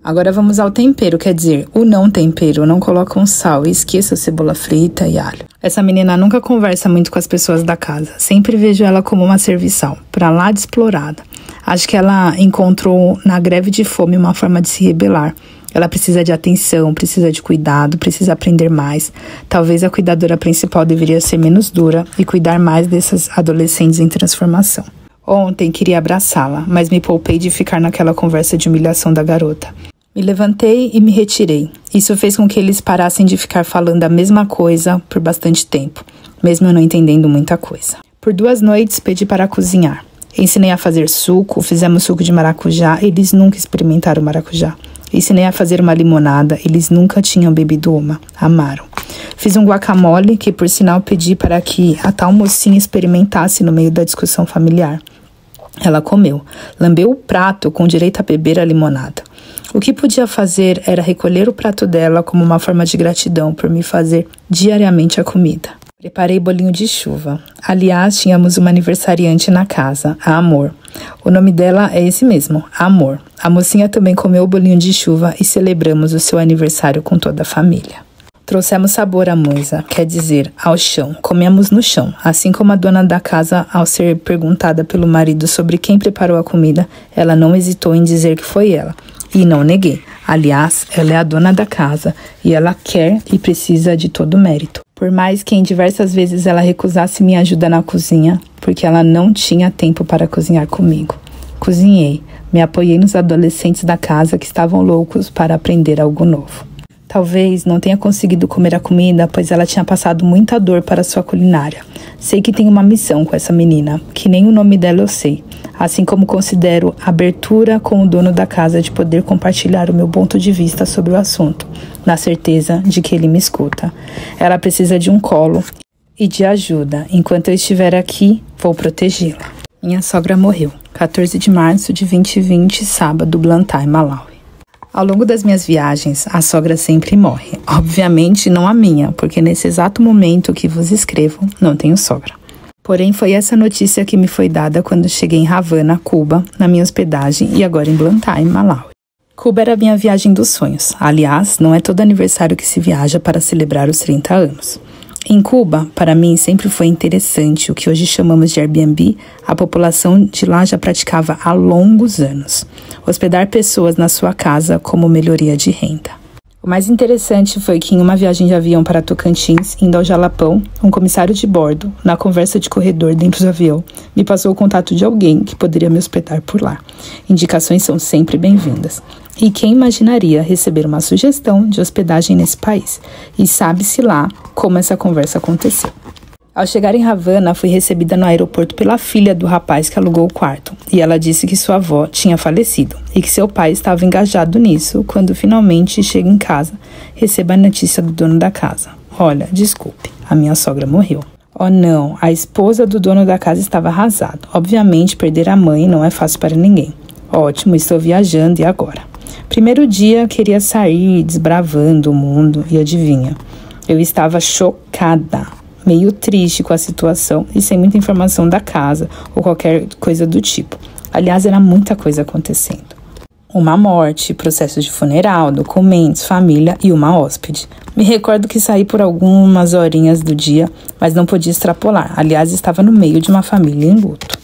Agora vamos ao tempero, quer dizer, o não tempero, não colocam sal e esqueça cebola frita e alho. Essa menina nunca conversa muito com as pessoas da casa, sempre vejo ela como uma serviçal, pra lá de explorada. Acho que ela encontrou na greve de fome uma forma de se rebelar. Ela precisa de atenção, precisa de cuidado, precisa aprender mais. Talvez a cuidadora principal deveria ser menos dura e cuidar mais dessas adolescentes em transformação. Ontem queria abraçá-la, mas me poupei de ficar naquela conversa de humilhação da garota. Me levantei e me retirei. Isso fez com que eles parassem de ficar falando a mesma coisa por bastante tempo, mesmo eu não entendendo muita coisa. Por 2 noites pedi para cozinhar. Ensinei a fazer suco, fizemos suco de maracujá, eles nunca experimentaram maracujá. Ensinei a fazer uma limonada, eles nunca tinham bebido uma, amaram. Fiz um guacamole, que por sinal pedi para que a tal mocinha experimentasse no meio da discussão familiar. Ela comeu, lambeu o prato com direito a beber a limonada. O que podia fazer era recolher o prato dela como uma forma de gratidão por me fazer diariamente a comida. Preparei bolinho de chuva. Aliás, tínhamos uma aniversariante na casa, a Amor. O nome dela é esse mesmo, Amor. A mocinha também comeu o bolinho de chuva e celebramos o seu aniversário com toda a família. Trouxemos sabor à mesa, quer dizer, ao chão. Comemos no chão, assim como a dona da casa, ao ser perguntada pelo marido sobre quem preparou a comida, ela não hesitou em dizer que foi ela. E não neguei. Aliás, ela é a dona da casa e ela quer e precisa de todo o mérito. Por mais que em diversas vezes ela recusasse minha ajuda na cozinha, porque ela não tinha tempo para cozinhar comigo. Cozinhei, me apoiei nos adolescentes da casa que estavam loucos para aprender algo novo. Talvez não tenha conseguido comer a comida, pois ela tinha passado muita dor para sua culinária. Sei que tenho uma missão com essa menina, que nem o nome dela eu sei. Assim como considero abertura com o dono da casa de poder compartilhar o meu ponto de vista sobre o assunto, na certeza de que ele me escuta. Ela precisa de um colo e de ajuda. Enquanto eu estiver aqui, vou protegê-la. Minha sogra morreu, 14 de março de 2020, sábado, Blantyre, Malawi. Ao longo das minhas viagens, a sogra sempre morre. Obviamente não a minha, porque nesse exato momento que vos escrevo, não tenho sogra. Porém, foi essa notícia que me foi dada quando cheguei em Havana, Cuba, na minha hospedagem e agora em Blantyre, Malawi. Cuba era a minha viagem dos sonhos. Aliás, não é todo aniversário que se viaja para celebrar os 30 anos. Em Cuba, para mim, sempre foi interessante o que hoje chamamos de Airbnb. A população de lá já praticava há longos anos. Hospedar pessoas na sua casa como melhoria de renda. O mais interessante foi que em uma viagem de avião para Tocantins, indo ao Jalapão, um comissário de bordo, na conversa de corredor dentro do avião, me passou o contato de alguém que poderia me hospedar por lá. Indicações são sempre bem-vindas. E quem imaginaria receber uma sugestão de hospedagem nesse país? E sabe-se lá como essa conversa aconteceu. Ao chegar em Havana, fui recebida no aeroporto pela filha do rapaz que alugou o quarto, e ela disse que sua avó tinha falecido e que seu pai estava engajado nisso. Quando finalmente chego em casa, recebo a notícia do dono da casa. Olha, desculpe, a minha sogra morreu. Oh não, a esposa do dono da casa estava arrasada. Obviamente, perder a mãe não é fácil para ninguém. Ótimo, estou viajando e agora? Primeiro dia, queria sair desbravando o mundo e adivinha, eu estava chocada. Meio triste com a situação e sem muita informação da casa ou qualquer coisa do tipo. Aliás, era muita coisa acontecendo. Uma morte, processo de funeral, documentos, família e uma hóspede. Me recordo que saí por algumas horinhas do dia, mas não podia extrapolar. Aliás, estava no meio de uma família em luto.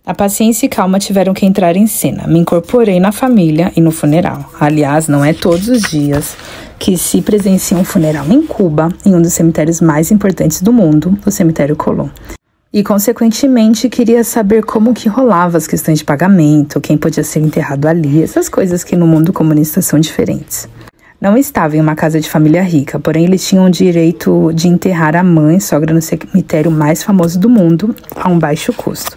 A paciência e calma tiveram que entrar em cena. Me incorporei na família e no funeral. Aliás, não é todos os dias que se presencia um funeral em Cuba, em um dos cemitérios mais importantes do mundo, o cemitério Colón. E, consequentemente, queria saber como que rolava as questões de pagamento, quem podia ser enterrado ali, essas coisas que no mundo comunista são diferentes. Não estava em uma casa de família rica, porém eles tinham o direito de enterrar a mãe e sogra no cemitério mais famoso do mundo, a um baixo custo.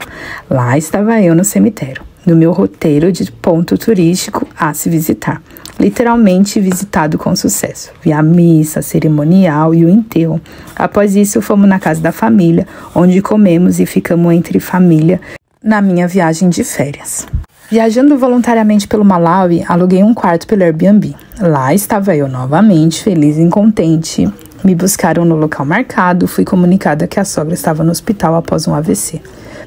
Lá estava eu no cemitério, no meu roteiro de ponto turístico a se visitar. Literalmente visitado com sucesso. Vi a missa, a cerimonial e o enterro. Após isso, fomos na casa da família, onde comemos e ficamos entre família na minha viagem de férias. Viajando voluntariamente pelo Malawi, aluguei um quarto pelo Airbnb. Lá estava eu novamente, feliz e contente. Me buscaram no local marcado, fui comunicada que a sogra estava no hospital após um AVC.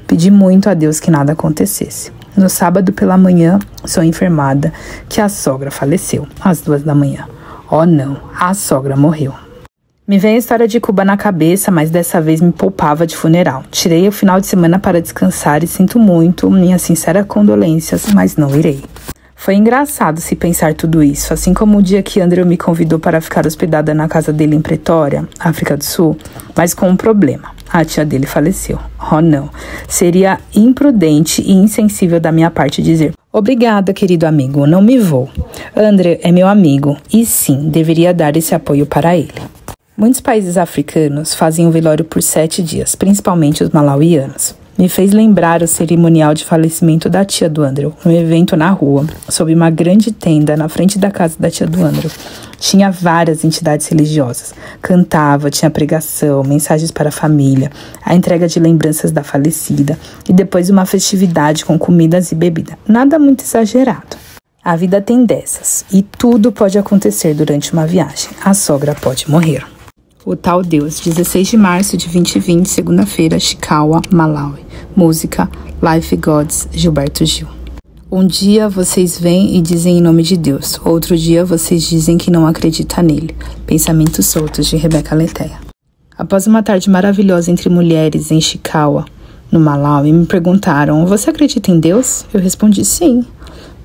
Pedi muito a Deus que nada acontecesse. No sábado pela manhã, sou informada que a sogra faleceu, às 2 da manhã. Oh não, a sogra morreu. Me veio a história de Cuba na cabeça, mas dessa vez me poupava de funeral. Tirei o final de semana para descansar e sinto muito, minhas sinceras condolências, mas não irei. Foi engraçado se pensar tudo isso, assim como o dia que Andrew me convidou para ficar hospedada na casa dele em Pretória, África do Sul, mas com um problema. A tia dele faleceu. Oh não, seria imprudente e insensível da minha parte dizer: obrigada, querido amigo, não me vou. Andrew é meu amigo e sim, deveria dar esse apoio para ele. Muitos países africanos fazem o velório por 7 dias, principalmente os malauianos. Me fez lembrar o cerimonial de falecimento da tia do Andrew, um evento na rua, sob uma grande tenda na frente da casa da tia do Andrew. Tinha várias entidades religiosas. Cantava, tinha pregação, mensagens para a família, a entrega de lembranças da falecida e depois uma festividade com comidas e bebida. Nada muito exagerado. A vida tem dessas e tudo pode acontecer durante uma viagem. A sogra pode morrer. O Tal Deus, 16 de março de 2020, segunda-feira, Chikawa, Malawi. Música Life Gods, Gilberto Gil. Um dia vocês vêm e dizem em nome de Deus. Outro dia vocês dizem que não acreditam nele. Pensamentos soltos, de Rebeca Letéia. Após uma tarde maravilhosa entre mulheres em Chikawa, no Malawi, me perguntaram: você acredita em Deus? Eu respondi sim.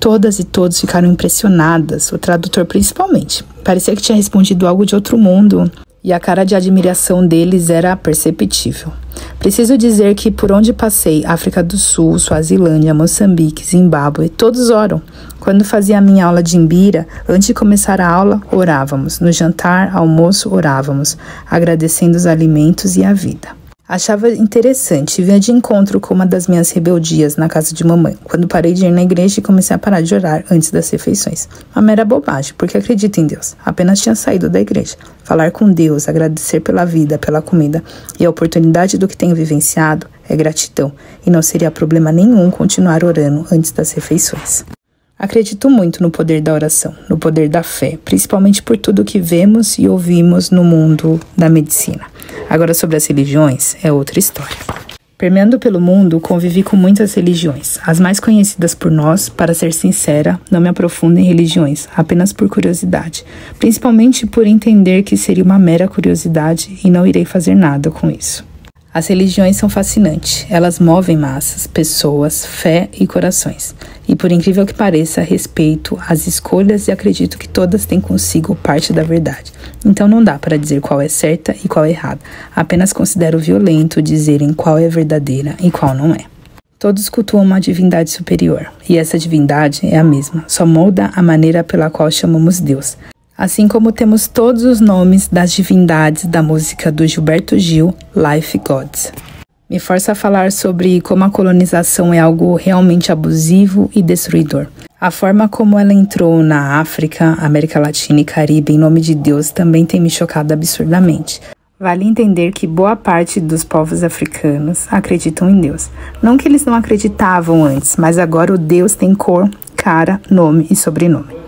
Todas e todos ficaram impressionadas, o tradutor principalmente. Parecia que tinha respondido algo de outro mundo. E a cara de admiração deles era perceptível. Preciso dizer que por onde passei, África do Sul, Suazilândia, Moçambique, Zimbábue, todos oram. Quando fazia a minha aula de Imbira, antes de começar a aula, orávamos. No jantar, almoço, orávamos, agradecendo os alimentos e a vida. Achava interessante, vinha de encontro com uma das minhas rebeldias na casa de mamãe, quando parei de ir na igreja e comecei a parar de orar antes das refeições. Uma mera bobagem, porque acredito em Deus. Apenas tinha saído da igreja. Falar com Deus, agradecer pela vida, pela comida e a oportunidade do que tenho vivenciado é gratidão, e não seria problema nenhum continuar orando antes das refeições. Acredito muito no poder da oração, no poder da fé, principalmente por tudo que vemos e ouvimos no mundo da medicina. Agora, sobre as religiões, é outra história. Permeando pelo mundo, convivi com muitas religiões. As mais conhecidas por nós, para ser sincera, não me aprofundo em religiões, apenas por curiosidade. Principalmente por entender que seria uma mera curiosidade e não irei fazer nada com isso. As religiões são fascinantes. Elas movem massas, pessoas, fé e corações. E por incrível que pareça, respeito as escolhas e acredito que todas têm consigo parte da verdade. Então não dá para dizer qual é certa e qual é errada. Apenas considero violento dizerem qual é verdadeira e qual não é. Todos cultuam uma divindade superior. E essa divindade é a mesma, só muda a maneira pela qual chamamos Deus. Assim como temos todos os nomes das divindades da música do Gilberto Gil, Life Gods. Me força a falar sobre como a colonização é algo realmente abusivo e destruidor. A forma como ela entrou na África, América Latina e Caribe em nome de Deus também tem me chocado absurdamente. Vale entender que boa parte dos povos africanos acreditam em Deus. Não que eles não acreditavam antes, mas agora o Deus tem cor, cara, nome e sobrenome.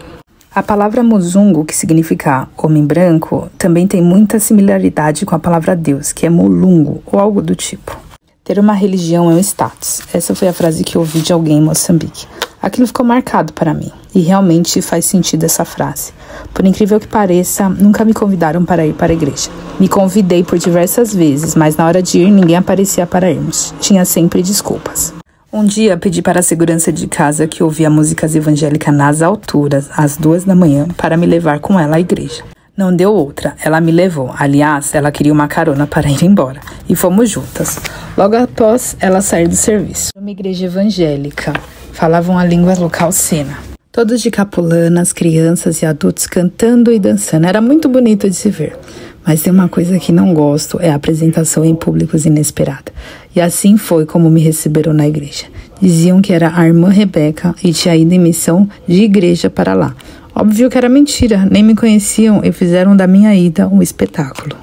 A palavra Muzungu, que significa homem branco, também tem muita similaridade com a palavra Deus, que é Mulungu, ou algo do tipo. Ter uma religião é um status. Essa foi a frase que eu ouvi de alguém em Moçambique. Aquilo ficou marcado para mim, e realmente faz sentido essa frase. Por incrível que pareça, nunca me convidaram para ir para a igreja. Me convidei por diversas vezes, mas na hora de ir, ninguém aparecia para irmos. Tinha sempre desculpas. Um dia, pedi para a segurança de casa que ouvia músicas evangélicas nas alturas, às 2 da manhã, para me levar com ela à igreja. Não deu outra, ela me levou. Aliás, ela queria uma carona para ir embora. E fomos juntas. Logo após ela sair do serviço. Uma igreja evangélica. Falavam a língua local sena. Todos de capulanas, crianças e adultos cantando e dançando. Era muito bonito de se ver. Mas tem uma coisa que não gosto, é a apresentação em públicos inesperada. E assim foi como me receberam na igreja. Diziam que era a irmã Rebeca e tinha ido em missão de igreja para lá. Óbvio que era mentira, nem me conheciam e fizeram da minha ida um espetáculo.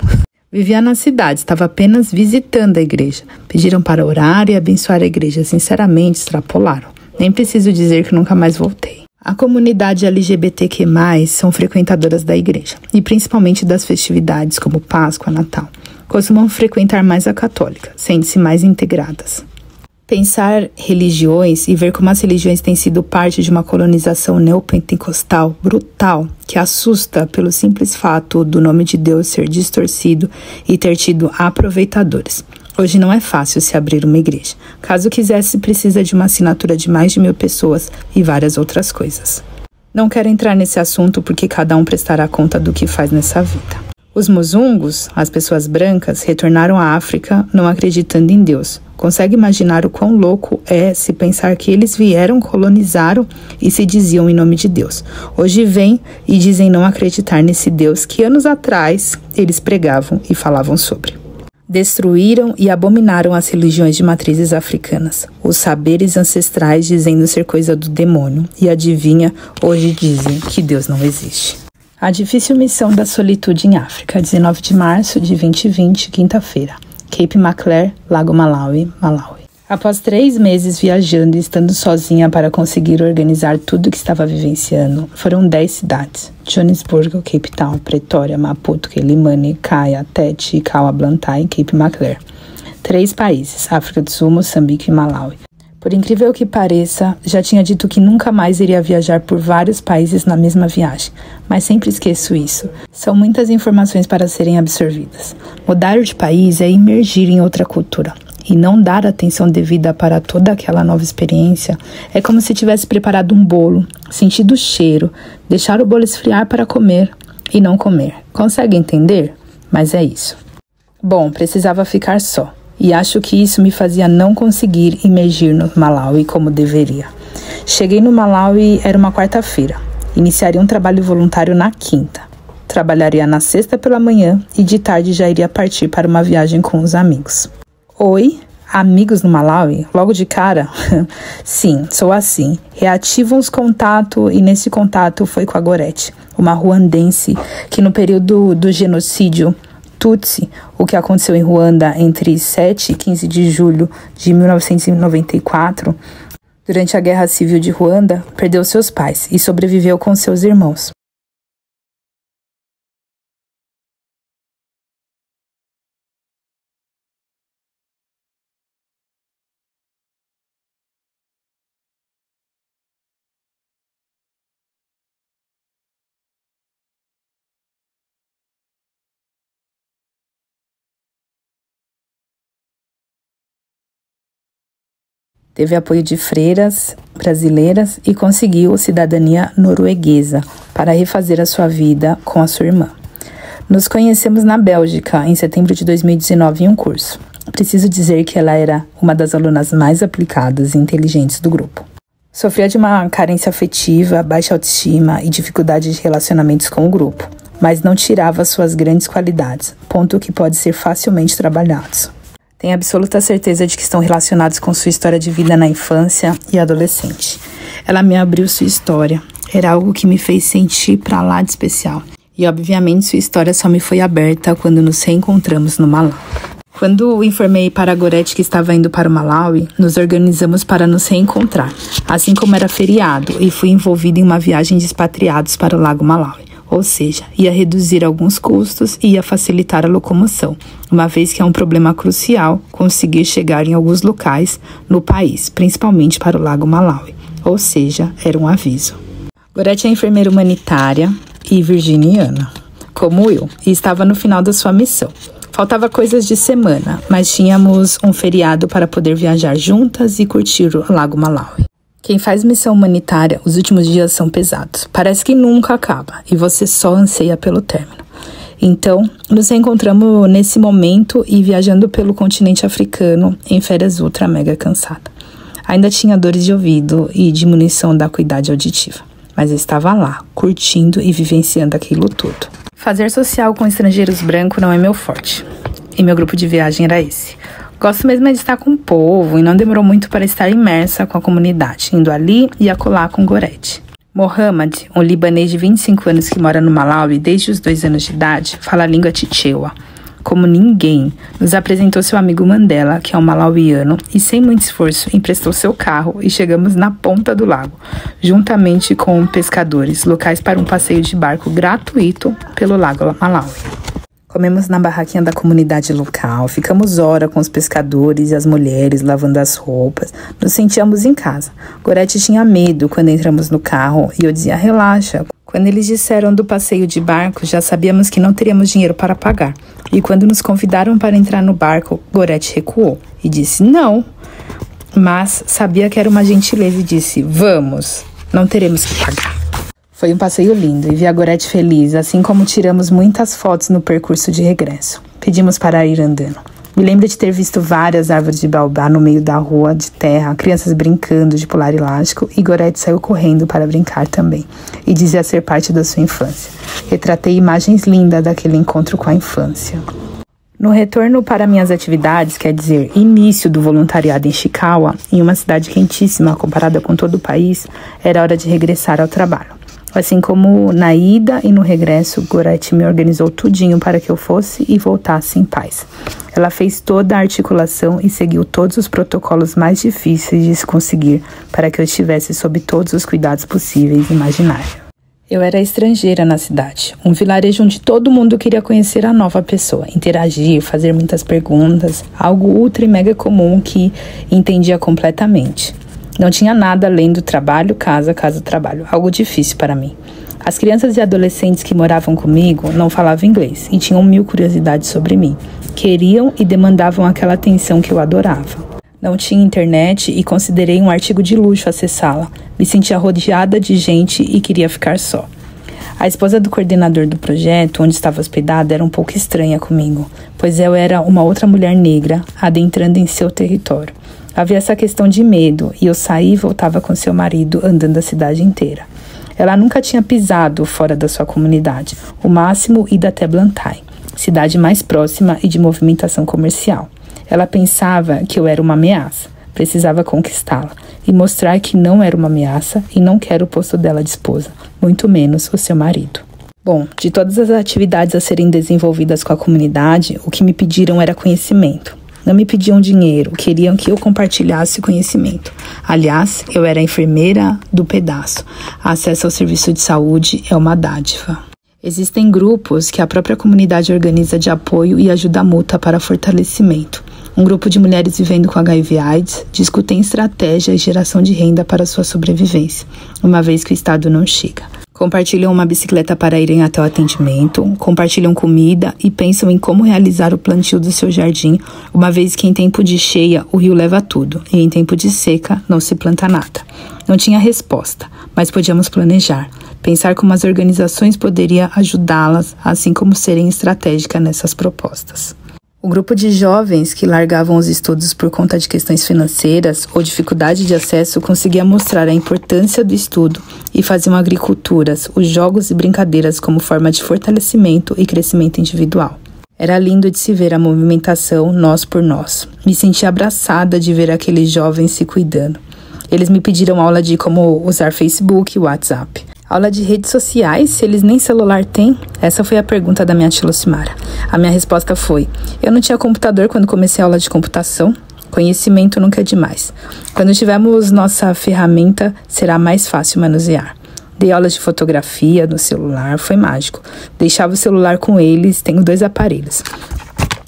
Vivia na cidade, estava apenas visitando a igreja. Pediram para orar e abençoar a igreja. Sinceramente, extrapolaram. Nem preciso dizer que nunca mais voltei. A comunidade LGBTQ+, são frequentadoras da igreja, e principalmente das festividades como Páscoa e Natal. Costumam frequentar mais a católica, sendo-se mais integradas. Pensar religiões e ver como as religiões têm sido parte de uma colonização neopentecostal brutal, que assusta pelo simples fato do nome de Deus ser distorcido e ter tido aproveitadores. Hoje não é fácil se abrir uma igreja. Caso quisesse, precisa de uma assinatura de mais de 1.000 pessoas e várias outras coisas. Não quero entrar nesse assunto porque cada um prestará conta do que faz nessa vida. Os Muzungos, as pessoas brancas, retornaram à África não acreditando em Deus. Consegue imaginar o quão louco é se pensar que eles vieram, colonizaram e se diziam em nome de Deus. Hoje vêm e dizem não acreditar nesse Deus que anos atrás eles pregavam e falavam sobre. Destruíram e abominaram as religiões de matrizes africanas, os saberes ancestrais dizendo ser coisa do demônio, e adivinha, hoje dizem que Deus não existe. A difícil missão da solitude em África, 19 de março de 2020, quinta-feira, Cape Maclear, Lago Malawi, Malawi. Após 3 meses viajando e estando sozinha para conseguir organizar tudo que estava vivenciando, foram 10 cidades: Johannesburgo, Cape Town, Pretória, Maputo, Quelimane, Kaya, Tete, Kawa Blantyre e Cape Maclear. 3 países: África do Sul, Moçambique e Malawi. Por incrível que pareça, já tinha dito que nunca mais iria viajar por vários países na mesma viagem, mas sempre esqueço isso. São muitas informações para serem absorvidas. Mudar de país é imergir em outra cultura. E não dar atenção devida para toda aquela nova experiência é como se tivesse preparado um bolo, sentido o cheiro, deixar o bolo esfriar para comer e não comer. Consegue entender? Mas é isso. Bom, precisava ficar só. E acho que isso me fazia não conseguir imergir no Malawi como deveria. Cheguei no Malawi, era uma quarta-feira. Iniciaria um trabalho voluntário na quinta. Trabalharia na sexta pela manhã e de tarde já iria partir para uma viagem com os amigos. Oi, amigos no Malawi? Logo de cara? Sim, sou assim. Reativam os contatos e nesse contato foi com a Gorete, uma ruandense que no período do genocídio Tutsi, o que aconteceu em Ruanda entre 7 e 15 de julho de 1994, durante a Guerra Civil de Ruanda, perdeu seus pais e sobreviveu com seus irmãos. Teve apoio de freiras brasileiras e conseguiu cidadania norueguesa para refazer a sua vida com a sua irmã. Nos conhecemos na Bélgica, em setembro de 2019, em um curso. Preciso dizer que ela era uma das alunas mais aplicadas e inteligentes do grupo. Sofria de uma carência afetiva, baixa autoestima e dificuldade de relacionamentos com o grupo, mas não tirava suas grandes qualidades, ponto que pode ser facilmente trabalhados. Tenho absoluta certeza de que estão relacionados com sua história de vida na infância e adolescente. Ela me abriu sua história. Era algo que me fez sentir pra lá de especial. E obviamente sua história só me foi aberta quando nos reencontramos no Malawi. Quando informei para a Gorete que estava indo para o Malawi, nos organizamos para nos reencontrar, assim como era feriado, e fui envolvida em uma viagem de expatriados para o Lago Malawi. Ou seja, ia reduzir alguns custos e ia facilitar a locomoção, uma vez que é um problema crucial conseguir chegar em alguns locais no país, principalmente para o Lago Malawi. Ou seja, era um aviso. Gorete é enfermeira humanitária e virginiana, como eu, e estava no final da sua missão. Faltava coisas de semana, mas tínhamos um feriado para poder viajar juntas e curtir o Lago Malawi. Quem faz missão humanitária, os últimos dias são pesados. Parece que nunca acaba e você só anseia pelo término. Então, nos encontramos nesse momento e viajando pelo continente africano em férias ultra mega cansada. Ainda tinha dores de ouvido e diminuição da acuidade auditiva, mas eu estava lá, curtindo e vivenciando aquilo tudo. Fazer social com estrangeiros brancos não é meu forte, e meu grupo de viagem era esse. Gosto mesmo de estar com o povo e não demorou muito para estar imersa com a comunidade, indo ali e acolá com Gorete. Mohamed, um libanês de 25 anos que mora no Malawi desde os 2 anos de idade, fala a língua Chichewa. Como ninguém, nos apresentou seu amigo Mandela, que é um malauiano, e sem muito esforço emprestou seu carro e chegamos na ponta do lago, juntamente com pescadores, locais para um passeio de barco gratuito pelo Lago Malawi. Comemos na barraquinha da comunidade local, ficamos horas com os pescadores e as mulheres lavando as roupas, nos sentíamos em casa. Gorete tinha medo quando entramos no carro e eu dizia, relaxa. Quando eles disseram do passeio de barco, já sabíamos que não teríamos dinheiro para pagar. E quando nos convidaram para entrar no barco, Gorete recuou e disse não. Mas sabia que era uma gentileza e disse, vamos, não teremos que pagar. Foi um passeio lindo e vi a Gorete feliz, assim como tiramos muitas fotos no percurso de regresso. Pedimos para ir andando. Me lembro de ter visto várias árvores de baobá no meio da rua de terra, crianças brincando de pular elástico e Gorete saiu correndo para brincar também e dizia ser parte da sua infância. Retratei imagens lindas daquele encontro com a infância. No retorno para minhas atividades, quer dizer, início do voluntariado em Chikawa, em uma cidade quentíssima comparada com todo o país, era hora de regressar ao trabalho. Assim como na ida e no regresso, Gorete me organizou tudinho para que eu fosse e voltasse em paz. Ela fez toda a articulação e seguiu todos os protocolos mais difíceis de se conseguir para que eu estivesse sob todos os cuidados possíveis e imaginários. Eu era estrangeira na cidade, um vilarejo onde todo mundo queria conhecer a nova pessoa, interagir, fazer muitas perguntas, algo ultra e mega comum que entendia completamente. Não tinha nada além do trabalho, casa, trabalho. Algo difícil para mim. As crianças e adolescentes que moravam comigo não falavam inglês e tinham 1000 curiosidades sobre mim. Queriam e demandavam aquela atenção que eu adorava. Não tinha internet e considerei um artigo de luxo acessá-la. Me sentia rodeada de gente e queria ficar só. A esposa do coordenador do projeto, onde estava hospedada, era um pouco estranha comigo, pois eu era uma outra mulher negra adentrando em seu território. Havia essa questão de medo e eu saía e voltava com seu marido andando a cidade inteira. Ela nunca tinha pisado fora da sua comunidade, o máximo ida até Blantyre, cidade mais próxima e de movimentação comercial. Ela pensava que eu era uma ameaça, precisava conquistá-la e mostrar que não era uma ameaça e não quero o posto dela de esposa, muito menos o seu marido. Bom, de todas as atividades a serem desenvolvidas com a comunidade, o que me pediram era conhecimento. Não me pediam dinheiro, queriam que eu compartilhasse conhecimento. Aliás, eu era a enfermeira do pedaço. Acesso ao serviço de saúde é uma dádiva. Existem grupos que a própria comunidade organiza de apoio e ajuda mútua para fortalecimento. Um grupo de mulheres vivendo com HIV/AIDS discutem estratégia e geração de renda para sua sobrevivência, uma vez que o Estado não chega. Compartilham uma bicicleta para irem até o atendimento, compartilham comida e pensam em como realizar o plantio do seu jardim, uma vez que em tempo de cheia o rio leva tudo e em tempo de seca não se planta nada. Não tinha resposta, mas podíamos planejar, pensar como as organizações poderiam ajudá-las, assim como serem estratégicas nessas propostas. O grupo de jovens que largavam os estudos por conta de questões financeiras ou dificuldade de acesso conseguia mostrar a importância do estudo e faziam agriculturas, os jogos e brincadeiras como forma de fortalecimento e crescimento individual. Era lindo de se ver a movimentação nós por nós. Me senti abraçada de ver aqueles jovens se cuidando. Eles me pediram aula de como usar Facebook e WhatsApp. Aula de redes sociais, se eles nem celular têm? Essa foi a pergunta da minha tia Lucimara. A minha resposta foi: eu não tinha computador quando comecei a aula de computação. Conhecimento nunca é demais. Quando tivermos nossa ferramenta, será mais fácil manusear. Dei aulas de fotografia no celular, foi mágico. Deixava o celular com eles, tenho 2 aparelhos.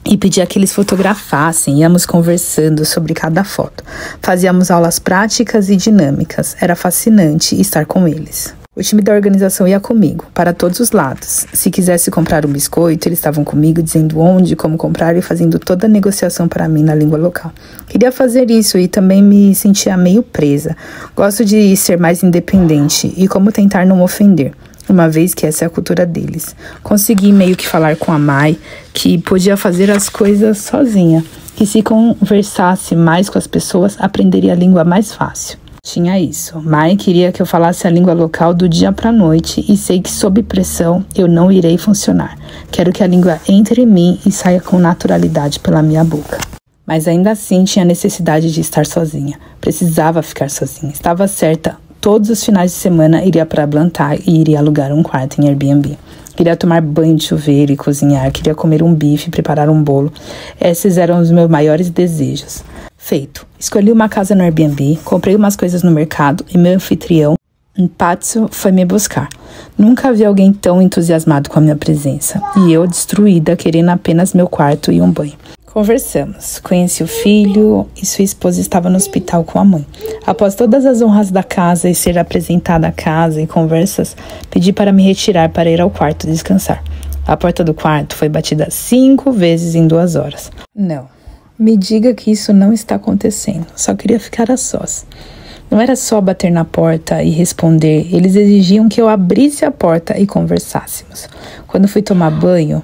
E pedia que eles fotografassem, íamos conversando sobre cada foto. Fazíamos aulas práticas e dinâmicas, era fascinante estar com eles. O time da organização ia comigo, para todos os lados. Se quisesse comprar um biscoito, eles estavam comigo, dizendo onde, como comprar e fazendo toda a negociação para mim na língua local. Queria fazer isso e também me sentia meio presa. Gosto de ser mais independente e como tentar não ofender, uma vez que essa é a cultura deles. Consegui meio que falar com a Mai, que podia fazer as coisas sozinha, que se conversasse mais com as pessoas, aprenderia a língua mais fácil. Tinha isso. Mai queria que eu falasse a língua local do dia para a noite e sei que sob pressão eu não irei funcionar. Quero que a língua entre em mim e saia com naturalidade pela minha boca. Mas ainda assim tinha necessidade de estar sozinha. Precisava ficar sozinha. Estava certa. Todos os finais de semana iria para Blantyre e iria alugar um quarto em Airbnb. Queria tomar banho de chuveiro e cozinhar. Queria comer um bife e preparar um bolo. Esses eram os meus maiores desejos. Feito. Escolhi uma casa no Airbnb, comprei umas coisas no mercado e meu anfitrião, Patso, foi me buscar. Nunca vi alguém tão entusiasmado com a minha presença. E eu, destruída, querendo apenas meu quarto e um banho. Conversamos. Conheci o filho e sua esposa estava no hospital com a mãe. Após todas as honras da casa e ser apresentada a casa e conversas, pedi para me retirar para ir ao quarto descansar. A porta do quarto foi batida 5 vezes em 2 horas. Não. Me diga que isso não está acontecendo. Só queria ficar a sós. Não era só bater na porta e responder. Eles exigiam que eu abrisse a porta e conversássemos. Quando fui tomar banho,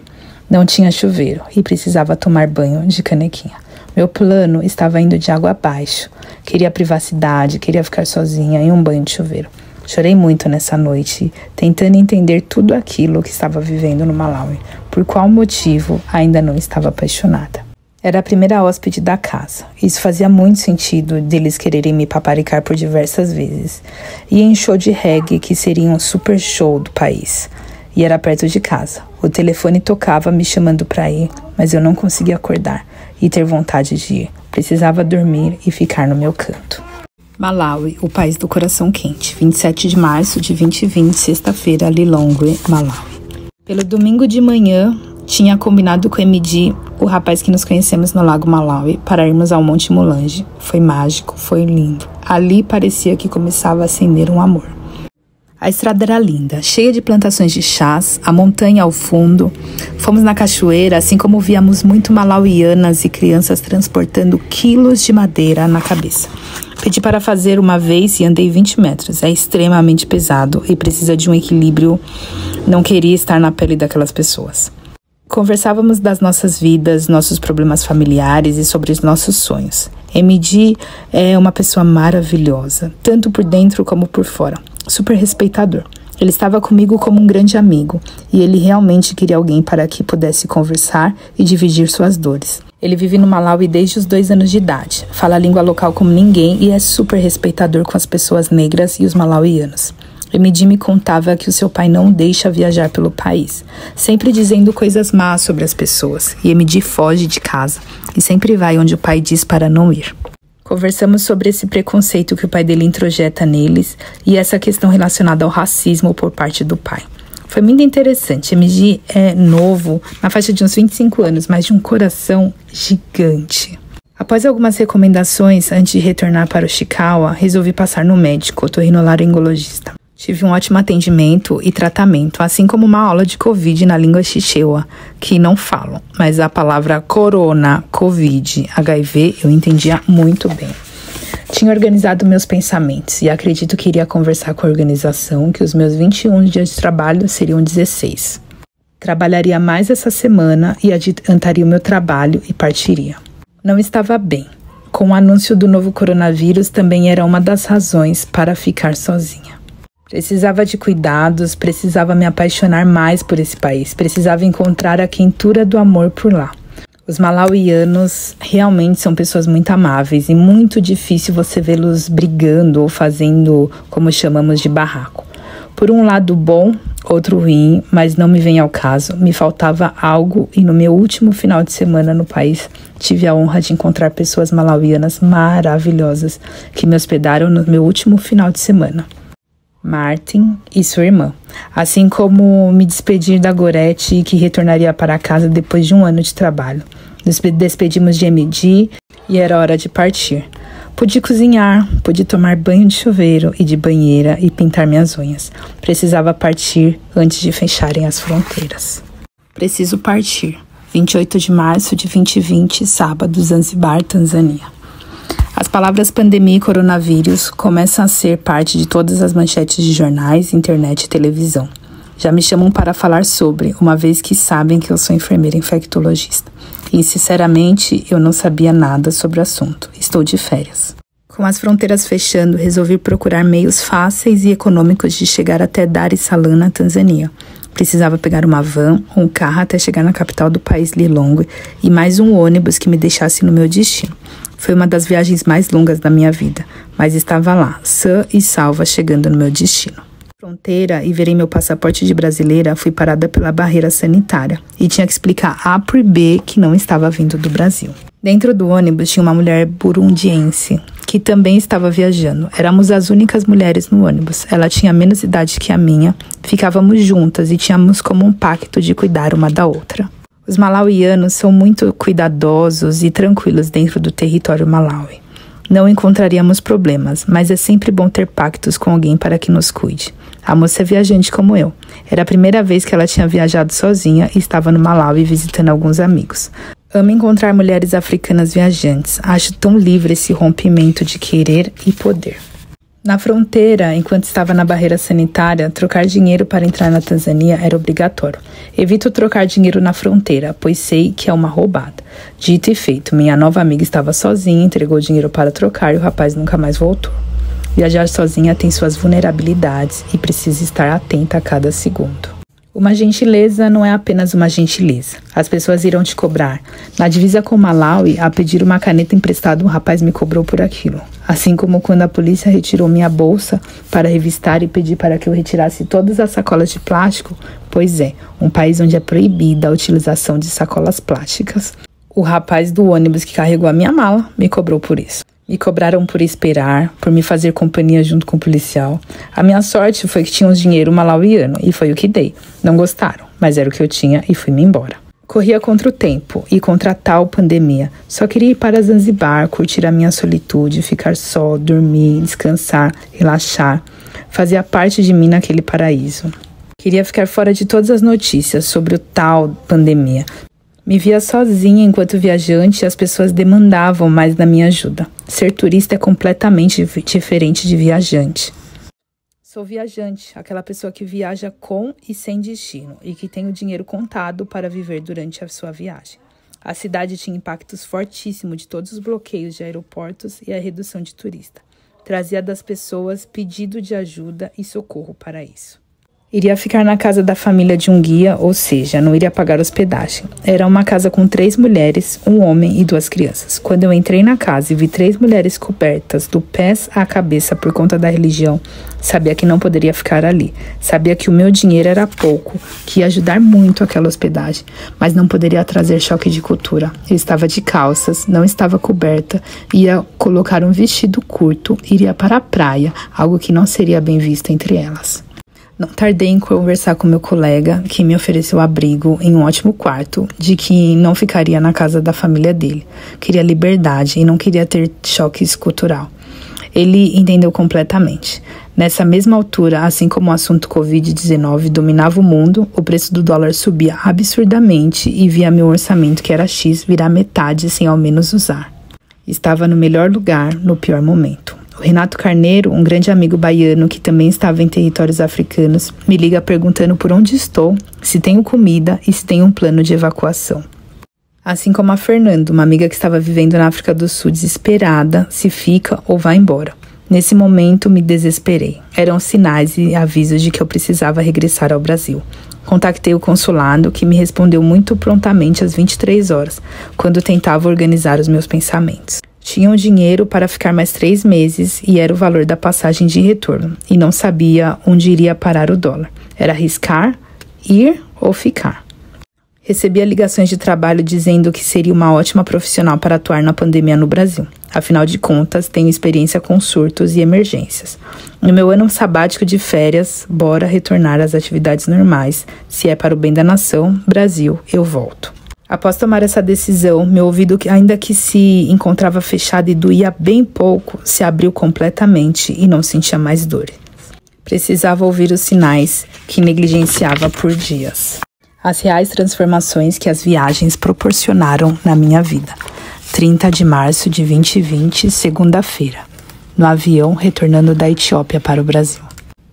não tinha chuveiro e precisava tomar banho de canequinha. Meu plano estava indo de água abaixo. Queria privacidade, queria ficar sozinha em um banho de chuveiro. Chorei muito nessa noite, tentando entender tudo aquilo que estava vivendo no Malawi. Por qual motivo ainda não estava apaixonada. Era a primeira hóspede da casa. Isso fazia muito sentido deles quererem me paparicar por diversas vezes. Ia em show de reggae, que seria um super show do país. E era perto de casa. O telefone tocava me chamando para ir, mas eu não conseguia acordar e ter vontade de ir. Precisava dormir e ficar no meu canto. Malawi, o país do coração quente. 27 de março de 2020, sexta-feira, Lilongwe, Malawi. Pelo domingo de manhã, tinha combinado com o MD, o rapaz que nos conhecemos no Lago Malawi, para irmos ao Monte Mulanje. Foi mágico, foi lindo. Ali parecia que começava a acender um amor. A estrada era linda, cheia de plantações de chás, a montanha ao fundo. Fomos na cachoeira, assim como víamos muito malauianas e crianças transportando quilos de madeira na cabeça. Pedi para fazer uma vez e andei 20 metros. É extremamente pesado e precisa de um equilíbrio. Não queria estar na pele daquelas pessoas. Conversávamos das nossas vidas, nossos problemas familiares e sobre os nossos sonhos. MD é uma pessoa maravilhosa, tanto por dentro como por fora. Super respeitador. Ele estava comigo como um grande amigo e ele realmente queria alguém para que pudesse conversar e dividir suas dores. Ele vive no Malawi desde os 2 anos de idade, fala a língua local como ninguém e é super respeitador com as pessoas negras e os malauianos. MD me contava que o seu pai não o deixa viajar pelo país, sempre dizendo coisas más sobre as pessoas, e MD foge de casa e sempre vai onde o pai diz para não ir. Conversamos sobre esse preconceito que o pai dele introjeta neles e essa questão relacionada ao racismo por parte do pai. Foi muito interessante. MD é novo, na faixa de uns 25 anos, mas de um coração gigante. Após algumas recomendações, antes de retornar para o Chikawa, resolvi passar no médico, otorrinolaringologista. Tive um ótimo atendimento e tratamento, assim como uma aula de Covid na língua xichewa, que não falo, mas a palavra corona, Covid, HIV eu entendia muito bem. Tinha organizado meus pensamentos e acredito que iria conversar com a organização que os meus 21 dias de trabalho seriam 16. Trabalharia mais essa semana e adiantaria o meu trabalho e partiria. Não estava bem. Com o anúncio do novo coronavírus também era uma das razões para ficar sozinha. Precisava de cuidados, precisava me apaixonar mais por esse país, precisava encontrar a quentura do amor por lá. Os malauianos realmente são pessoas muito amáveis e muito difícil você vê-los brigando ou fazendo, como chamamos de barraco. Por um lado bom, outro ruim, mas não me vem ao caso, me faltava algo e no meu último final de semana no país tive a honra de encontrar pessoas malauianas maravilhosas que me hospedaram no meu último final de semana. Martin e sua irmã, assim como me despedir da Gorete, que retornaria para casa depois de um ano de trabalho. Despedimos de MD e era hora de partir. Pude cozinhar, pude tomar banho de chuveiro e de banheira e pintar minhas unhas. Precisava partir antes de fecharem as fronteiras. Preciso partir. 28 de março de 2020, sábado, Zanzibar, Tanzânia. As palavras pandemia e coronavírus começam a ser parte de todas as manchetes de jornais, internet e televisão. Já me chamam para falar sobre, uma vez que sabem que eu sou enfermeira infectologista. E, sinceramente, eu não sabia nada sobre o assunto. Estou de férias. Com as fronteiras fechando, resolvi procurar meios fáceis e econômicos de chegar até Dar es Salaam, na Tanzânia. Precisava pegar uma van ou um carro até chegar na capital do país, Lilongwe, e mais um ônibus que me deixasse no meu destino. Foi uma das viagens mais longas da minha vida, mas estava lá, sã e salva, chegando no meu destino. Fronteira e verei meu passaporte de brasileira, fui parada pela barreira sanitária e tinha que explicar A por B que não estava vindo do Brasil. Dentro do ônibus tinha uma mulher burundiense que também estava viajando. Éramos as únicas mulheres no ônibus. Ela tinha menos idade que a minha, ficávamos juntas e tínhamos como um pacto de cuidar uma da outra. Os malauianos são muito cuidadosos e tranquilos dentro do território malaui. Não encontraríamos problemas, mas é sempre bom ter pactos com alguém para que nos cuide. A moça é viajante como eu. Era a primeira vez que ela tinha viajado sozinha e estava no Malawi visitando alguns amigos. Amo encontrar mulheres africanas viajantes. Acho tão livre esse rompimento de querer e poder. Na fronteira, enquanto estava na barreira sanitária, trocar dinheiro para entrar na Tanzânia era obrigatório. Evito trocar dinheiro na fronteira, pois sei que é uma roubada. Dito e feito, minha nova amiga estava sozinha, entregou o dinheiro para trocar e o rapaz nunca mais voltou. Viajar sozinha tem suas vulnerabilidades e precisa estar atenta a cada segundo. Uma gentileza não é apenas uma gentileza. As pessoas irão te cobrar. Na divisa com Malawi, a pedir uma caneta emprestada, um rapaz me cobrou por aquilo. Assim como quando a polícia retirou minha bolsa para revistar e pedir para que eu retirasse todas as sacolas de plástico, pois é, um país onde é proibida a utilização de sacolas plásticas. O rapaz do ônibus que carregou a minha mala me cobrou por isso. Me cobraram por esperar, por me fazer companhia junto com o policial. A minha sorte foi que tinha uns dinheiro malauiano e foi o que dei. Não gostaram, mas era o que eu tinha e fui-me embora. Corria contra o tempo e contra a tal pandemia. Só queria ir para Zanzibar, curtir a minha solitude, ficar só, dormir, descansar, relaxar. Fazia parte de mim naquele paraíso. Queria ficar fora de todas as notícias sobre o tal pandemia. Me via sozinha enquanto viajante e as pessoas demandavam mais da minha ajuda. Ser turista é completamente diferente de viajante. Sou viajante, aquela pessoa que viaja com e sem destino e que tem o dinheiro contado para viver durante a sua viagem. A cidade tinha impactos fortíssimos de todos os bloqueios de aeroportos e a redução de turista. Trazia das pessoas pedido de ajuda e socorro para isso. Iria ficar na casa da família de um guia, ou seja, não iria pagar hospedagem. Era uma casa com 3 mulheres, um homem e 2 crianças. Quando eu entrei na casa e vi 3 mulheres cobertas do pés à cabeça por conta da religião, sabia que não poderia ficar ali. Sabia que o meu dinheiro era pouco, que ia ajudar muito aquela hospedagem, mas não poderia trazer choque de cultura. Eu estava de calças, não estava coberta, ia colocar um vestido curto, iria para a praia, algo que não seria bem visto entre elas. Não tardei em conversar com meu colega, que me ofereceu abrigo em um ótimo quarto, de que não ficaria na casa da família dele. Queria liberdade e não queria ter choque cultural. Ele entendeu completamente. Nessa mesma altura, assim como o assunto Covid-19 dominava o mundo, o preço do dólar subia absurdamente e via meu orçamento, que era X, virar metade sem ao menos usar. Estava no melhor lugar, no pior momento. O Renato Carneiro, um grande amigo baiano que também estava em territórios africanos, me liga perguntando por onde estou, se tenho comida e se tenho um plano de evacuação. Assim como a Fernanda, uma amiga que estava vivendo na África do Sul desesperada, se fica ou vai embora. Nesse momento, me desesperei. Eram sinais e avisos de que eu precisava regressar ao Brasil. Contactei o consulado, que me respondeu muito prontamente às 23 horas, quando tentava organizar os meus pensamentos. Tinha um dinheiro para ficar mais 3 meses e era o valor da passagem de retorno, e não sabia onde iria parar o dólar. Era arriscar, ir ou ficar. Recebia ligações de trabalho dizendo que seria uma ótima profissional para atuar na pandemia no Brasil. Afinal de contas, tenho experiência com surtos e emergências. No meu ano sabático de férias, bora retornar às atividades normais. Se é para o bem da nação, Brasil, eu volto. Após tomar essa decisão, meu ouvido, ainda que se encontrava fechado e doía bem pouco, se abriu completamente e não sentia mais dores. Precisava ouvir os sinais que negligenciava por dias. As reais transformações que as viagens proporcionaram na minha vida. 30 de março de 2020, segunda-feira. No avião, retornando da Etiópia para o Brasil.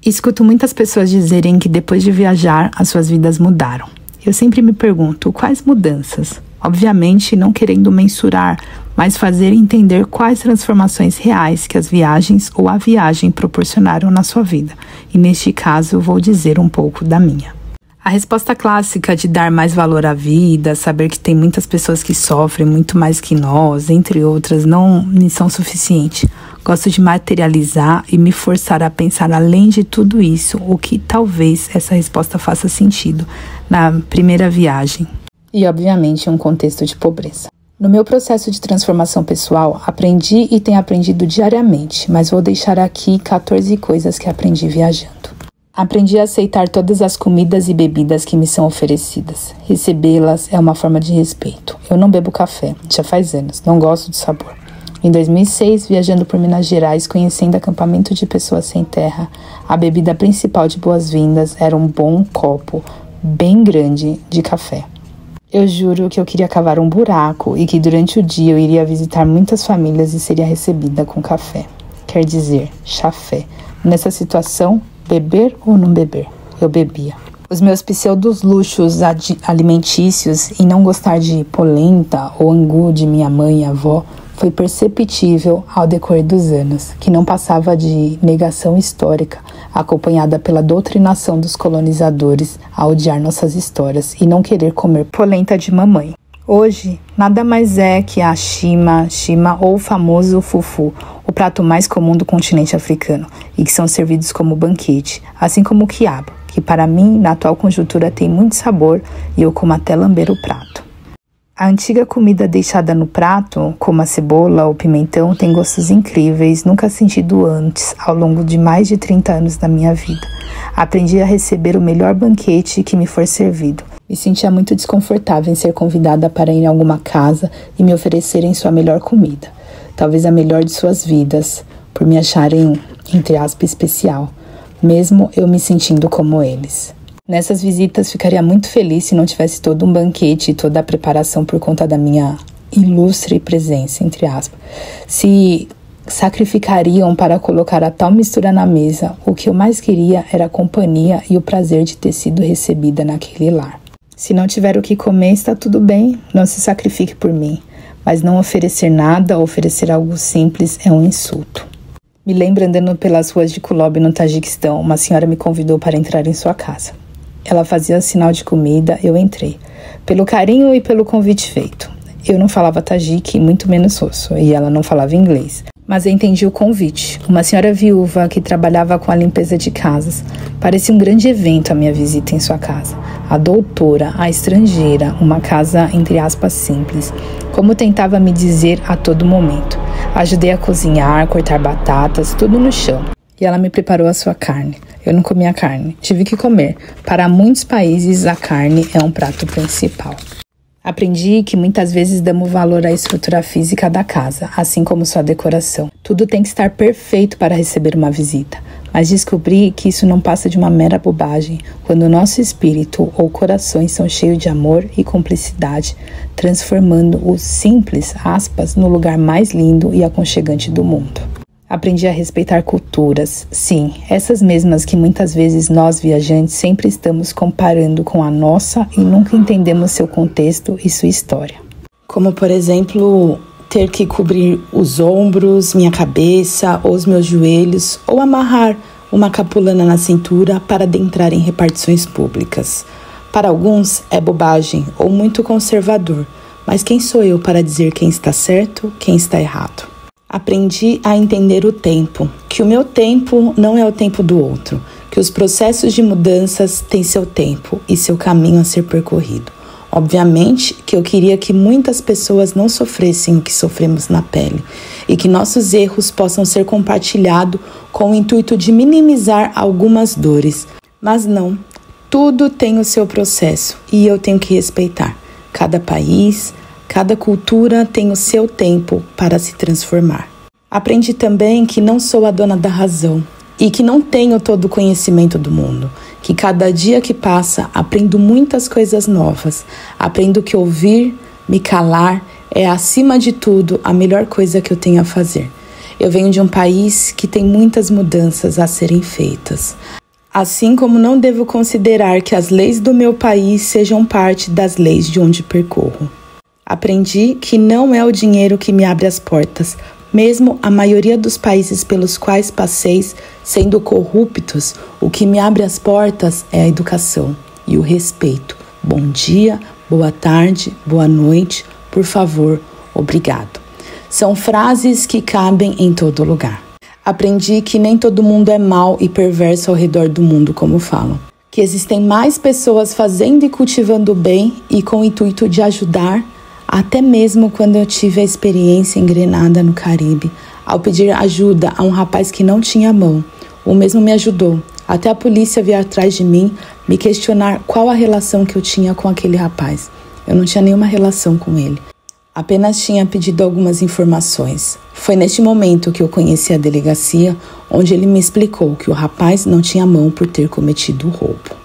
Escuto muitas pessoas dizerem que depois de viajar, as suas vidas mudaram. Eu sempre me pergunto, quais mudanças? Obviamente, não querendo mensurar, mas fazer entender quais transformações reais que as viagens ou a viagem proporcionaram na sua vida. E neste caso, vou dizer um pouco da minha. A resposta clássica de dar mais valor à vida, saber que tem muitas pessoas que sofrem muito mais que nós, entre outras, não me são suficiente. Gosto de materializar e me forçar a pensar além de tudo isso, o que talvez essa resposta faça sentido na primeira viagem. E, obviamente, um contexto de pobreza. No meu processo de transformação pessoal, aprendi e tenho aprendido diariamente, mas vou deixar aqui 14 coisas que aprendi viajando. Aprendi a aceitar todas as comidas e bebidas que me são oferecidas. Recebê-las é uma forma de respeito. Eu não bebo café, já faz anos, não gosto do sabor. Em 2006, viajando por Minas Gerais, conhecendo acampamento de pessoas sem terra, a bebida principal de boas-vindas era um bom copo, bem grande, de café. Eu juro que eu queria cavar um buraco e que durante o dia eu iria visitar muitas famílias e seria recebida com café. Quer dizer, chafé. Nessa situação, beber ou não beber? Eu bebia. Os meus pseudos luxos alimentícios e não gostar de polenta ou angu de minha mãe e avó foi perceptível ao decorrer dos anos, que não passava de negação histórica, acompanhada pela doutrinação dos colonizadores a odiar nossas histórias e não querer comer polenta de mamãe. Hoje, nada mais é que a shima ou o famoso fufu, o prato mais comum do continente africano, e que são servidos como banquete, assim como o quiabo, que para mim, na atual conjuntura, tem muito sabor e eu como até lamber o prato. A antiga comida deixada no prato, como a cebola ou pimentão, tem gostos incríveis, nunca sentido antes, ao longo de mais de 30 anos da minha vida. Aprendi a receber o melhor banquete que me for servido. Me sentia muito desconfortável em ser convidada para ir em alguma casa e me oferecerem sua melhor comida, talvez a melhor de suas vidas, por me acharem, entre aspas, especial, mesmo eu me sentindo como eles. Nessas visitas ficaria muito feliz se não tivesse todo um banquete e toda a preparação por conta da minha ilustre presença, entre aspas. Se sacrificariam para colocar a tal mistura na mesa, o que eu mais queria era a companhia e o prazer de ter sido recebida naquele lar. Se não tiver o que comer, está tudo bem, não se sacrifique por mim. Mas não oferecer nada ou oferecer algo simples é um insulto. Me lembro andando pelas ruas de Kulob, no Tajiquistão, uma senhora me convidou para entrar em sua casa. Ela fazia sinal de comida, eu entrei. Pelo carinho e pelo convite feito. Eu não falava tajique, muito menos russo, e ela não falava inglês. Mas eu entendi o convite. Uma senhora viúva que trabalhava com a limpeza de casas. Parecia um grande evento a minha visita em sua casa. A doutora, a estrangeira, uma casa, entre aspas, simples. Como tentava me dizer a todo momento. Ajudei a cozinhar, cortar batatas, tudo no chão. E ela me preparou a sua carne. Eu não comia carne. Tive que comer. Para muitos países, a carne é um prato principal. Aprendi que muitas vezes damos valor à estrutura física da casa, assim como sua decoração. Tudo tem que estar perfeito para receber uma visita. Mas descobri que isso não passa de uma mera bobagem quando o nosso espírito ou corações são cheios de amor e cumplicidade, transformando o simples, aspas, no lugar mais lindo e aconchegante do mundo. Aprendi a respeitar culturas, sim, essas mesmas que muitas vezes nós viajantes sempre estamos comparando com a nossa e nunca entendemos seu contexto e sua história. Como, por exemplo, ter que cobrir os ombros, minha cabeça ou os meus joelhos ou amarrar uma capulana na cintura para adentrar em repartições públicas. Para alguns é bobagem ou muito conservador, mas quem sou eu para dizer quem está certo, quem está errado? Aprendi a entender o tempo, que o meu tempo não é o tempo do outro, que os processos de mudanças têm seu tempo e seu caminho a ser percorrido. Obviamente que eu queria que muitas pessoas não sofressem o que sofremos na pele e que nossos erros possam ser compartilhados com o intuito de minimizar algumas dores. Mas não, tudo tem o seu processo e eu tenho que respeitar. Cada país, cada cultura tem o seu tempo para se transformar. Aprendi também que não sou a dona da razão e que não tenho todo o conhecimento do mundo, que cada dia que passa aprendo muitas coisas novas. Aprendo que ouvir, me calar é, acima de tudo, a melhor coisa que eu tenho a fazer. Eu venho de um país que tem muitas mudanças a serem feitas. Assim como não devo considerar que as leis do meu país sejam parte das leis de onde percorro. Aprendi que não é o dinheiro que me abre as portas, mesmo a maioria dos países pelos quais passei sendo corruptos, o que me abre as portas é a educação e o respeito. Bom dia, boa tarde, boa noite, por favor, obrigado. São frases que cabem em todo lugar. Aprendi que nem todo mundo é mau e perverso ao redor do mundo, como falam. Que existem mais pessoas fazendo e cultivando o bem e com o intuito de ajudar. Até mesmo quando eu tive a experiência em Grenada, no Caribe, ao pedir ajuda a um rapaz que não tinha mão, o mesmo me ajudou. Até a polícia vir atrás de mim, me questionar qual a relação que eu tinha com aquele rapaz. Eu não tinha nenhuma relação com ele. Apenas tinha pedido algumas informações. Foi neste momento que eu conheci a delegacia, onde ele me explicou que o rapaz não tinha mão por ter cometido o roubo.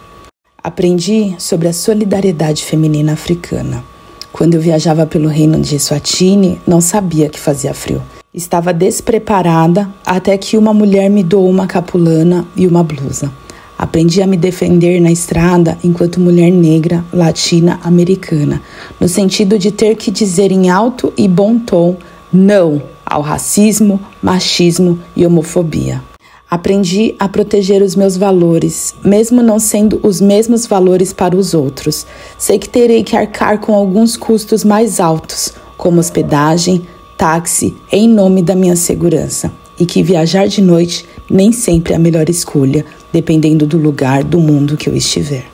Aprendi sobre a solidariedade feminina africana. Quando eu viajava pelo reino de Eswatini, não sabia que fazia frio. Estava despreparada até que uma mulher me doou uma capulana e uma blusa. Aprendi a me defender na estrada enquanto mulher negra, latina, americana, no sentido de ter que dizer em alto e bom tom não ao racismo, machismo e homofobia. Aprendi a proteger os meus valores, mesmo não sendo os mesmos valores para os outros. Sei que terei que arcar com alguns custos mais altos, como hospedagem, táxi, em nome da minha segurança. E que viajar de noite nem sempre é a melhor escolha, dependendo do lugar do mundo que eu estiver.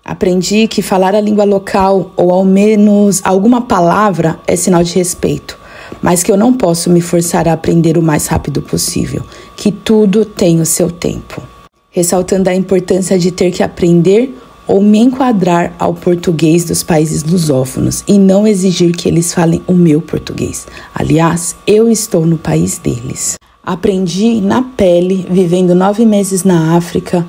Aprendi que falar a língua local, ou ao menos alguma palavra, é sinal de respeito. Mas que eu não posso me forçar a aprender o mais rápido possível, que tudo tem o seu tempo. Ressaltando a importância de ter que aprender ou me enquadrar ao português dos países lusófonos e não exigir que eles falem o meu português. Aliás, eu estou no país deles. Aprendi na pele, vivendo 9 meses na África,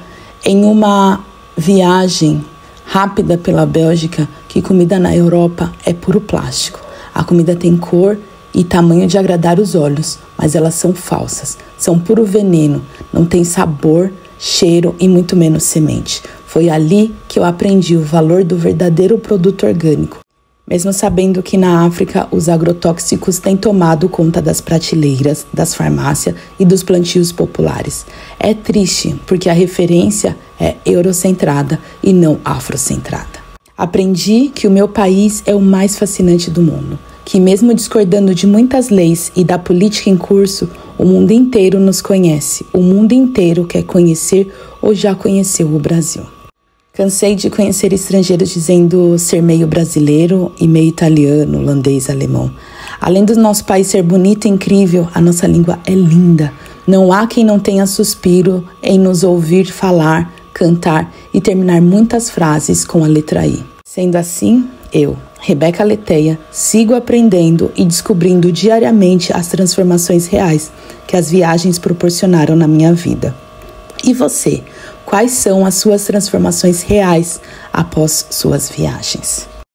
em uma viagem rápida pela Bélgica, que comida na Europa é puro plástico. A comida tem cor e tamanho de agradar os olhos, mas elas são falsas, são puro veneno, não tem sabor, cheiro e muito menos semente. Foi ali que eu aprendi o valor do verdadeiro produto orgânico, mesmo sabendo que na África os agrotóxicos têm tomado conta das prateleiras, das farmácias e dos plantios populares. É triste, porque a referência é eurocentrada e não afrocentrada. Aprendi que o meu país é o mais fascinante do mundo, que mesmo discordando de muitas leis e da política em curso, o mundo inteiro nos conhece, o mundo inteiro quer conhecer ou já conheceu o Brasil. Cansei de conhecer estrangeiros dizendo ser meio brasileiro e meio italiano, holandês, alemão. Além do nosso país ser bonito e incrível, a nossa língua é linda. Não há quem não tenha suspiro em nos ouvir falar, cantar e terminar muitas frases com a letra I. Sendo assim, eu, Rebeca Leteia, sigo aprendendo e descobrindo diariamente as transformações reais que as viagens proporcionaram na minha vida. E você? Quais são as suas transformações reais após suas viagens?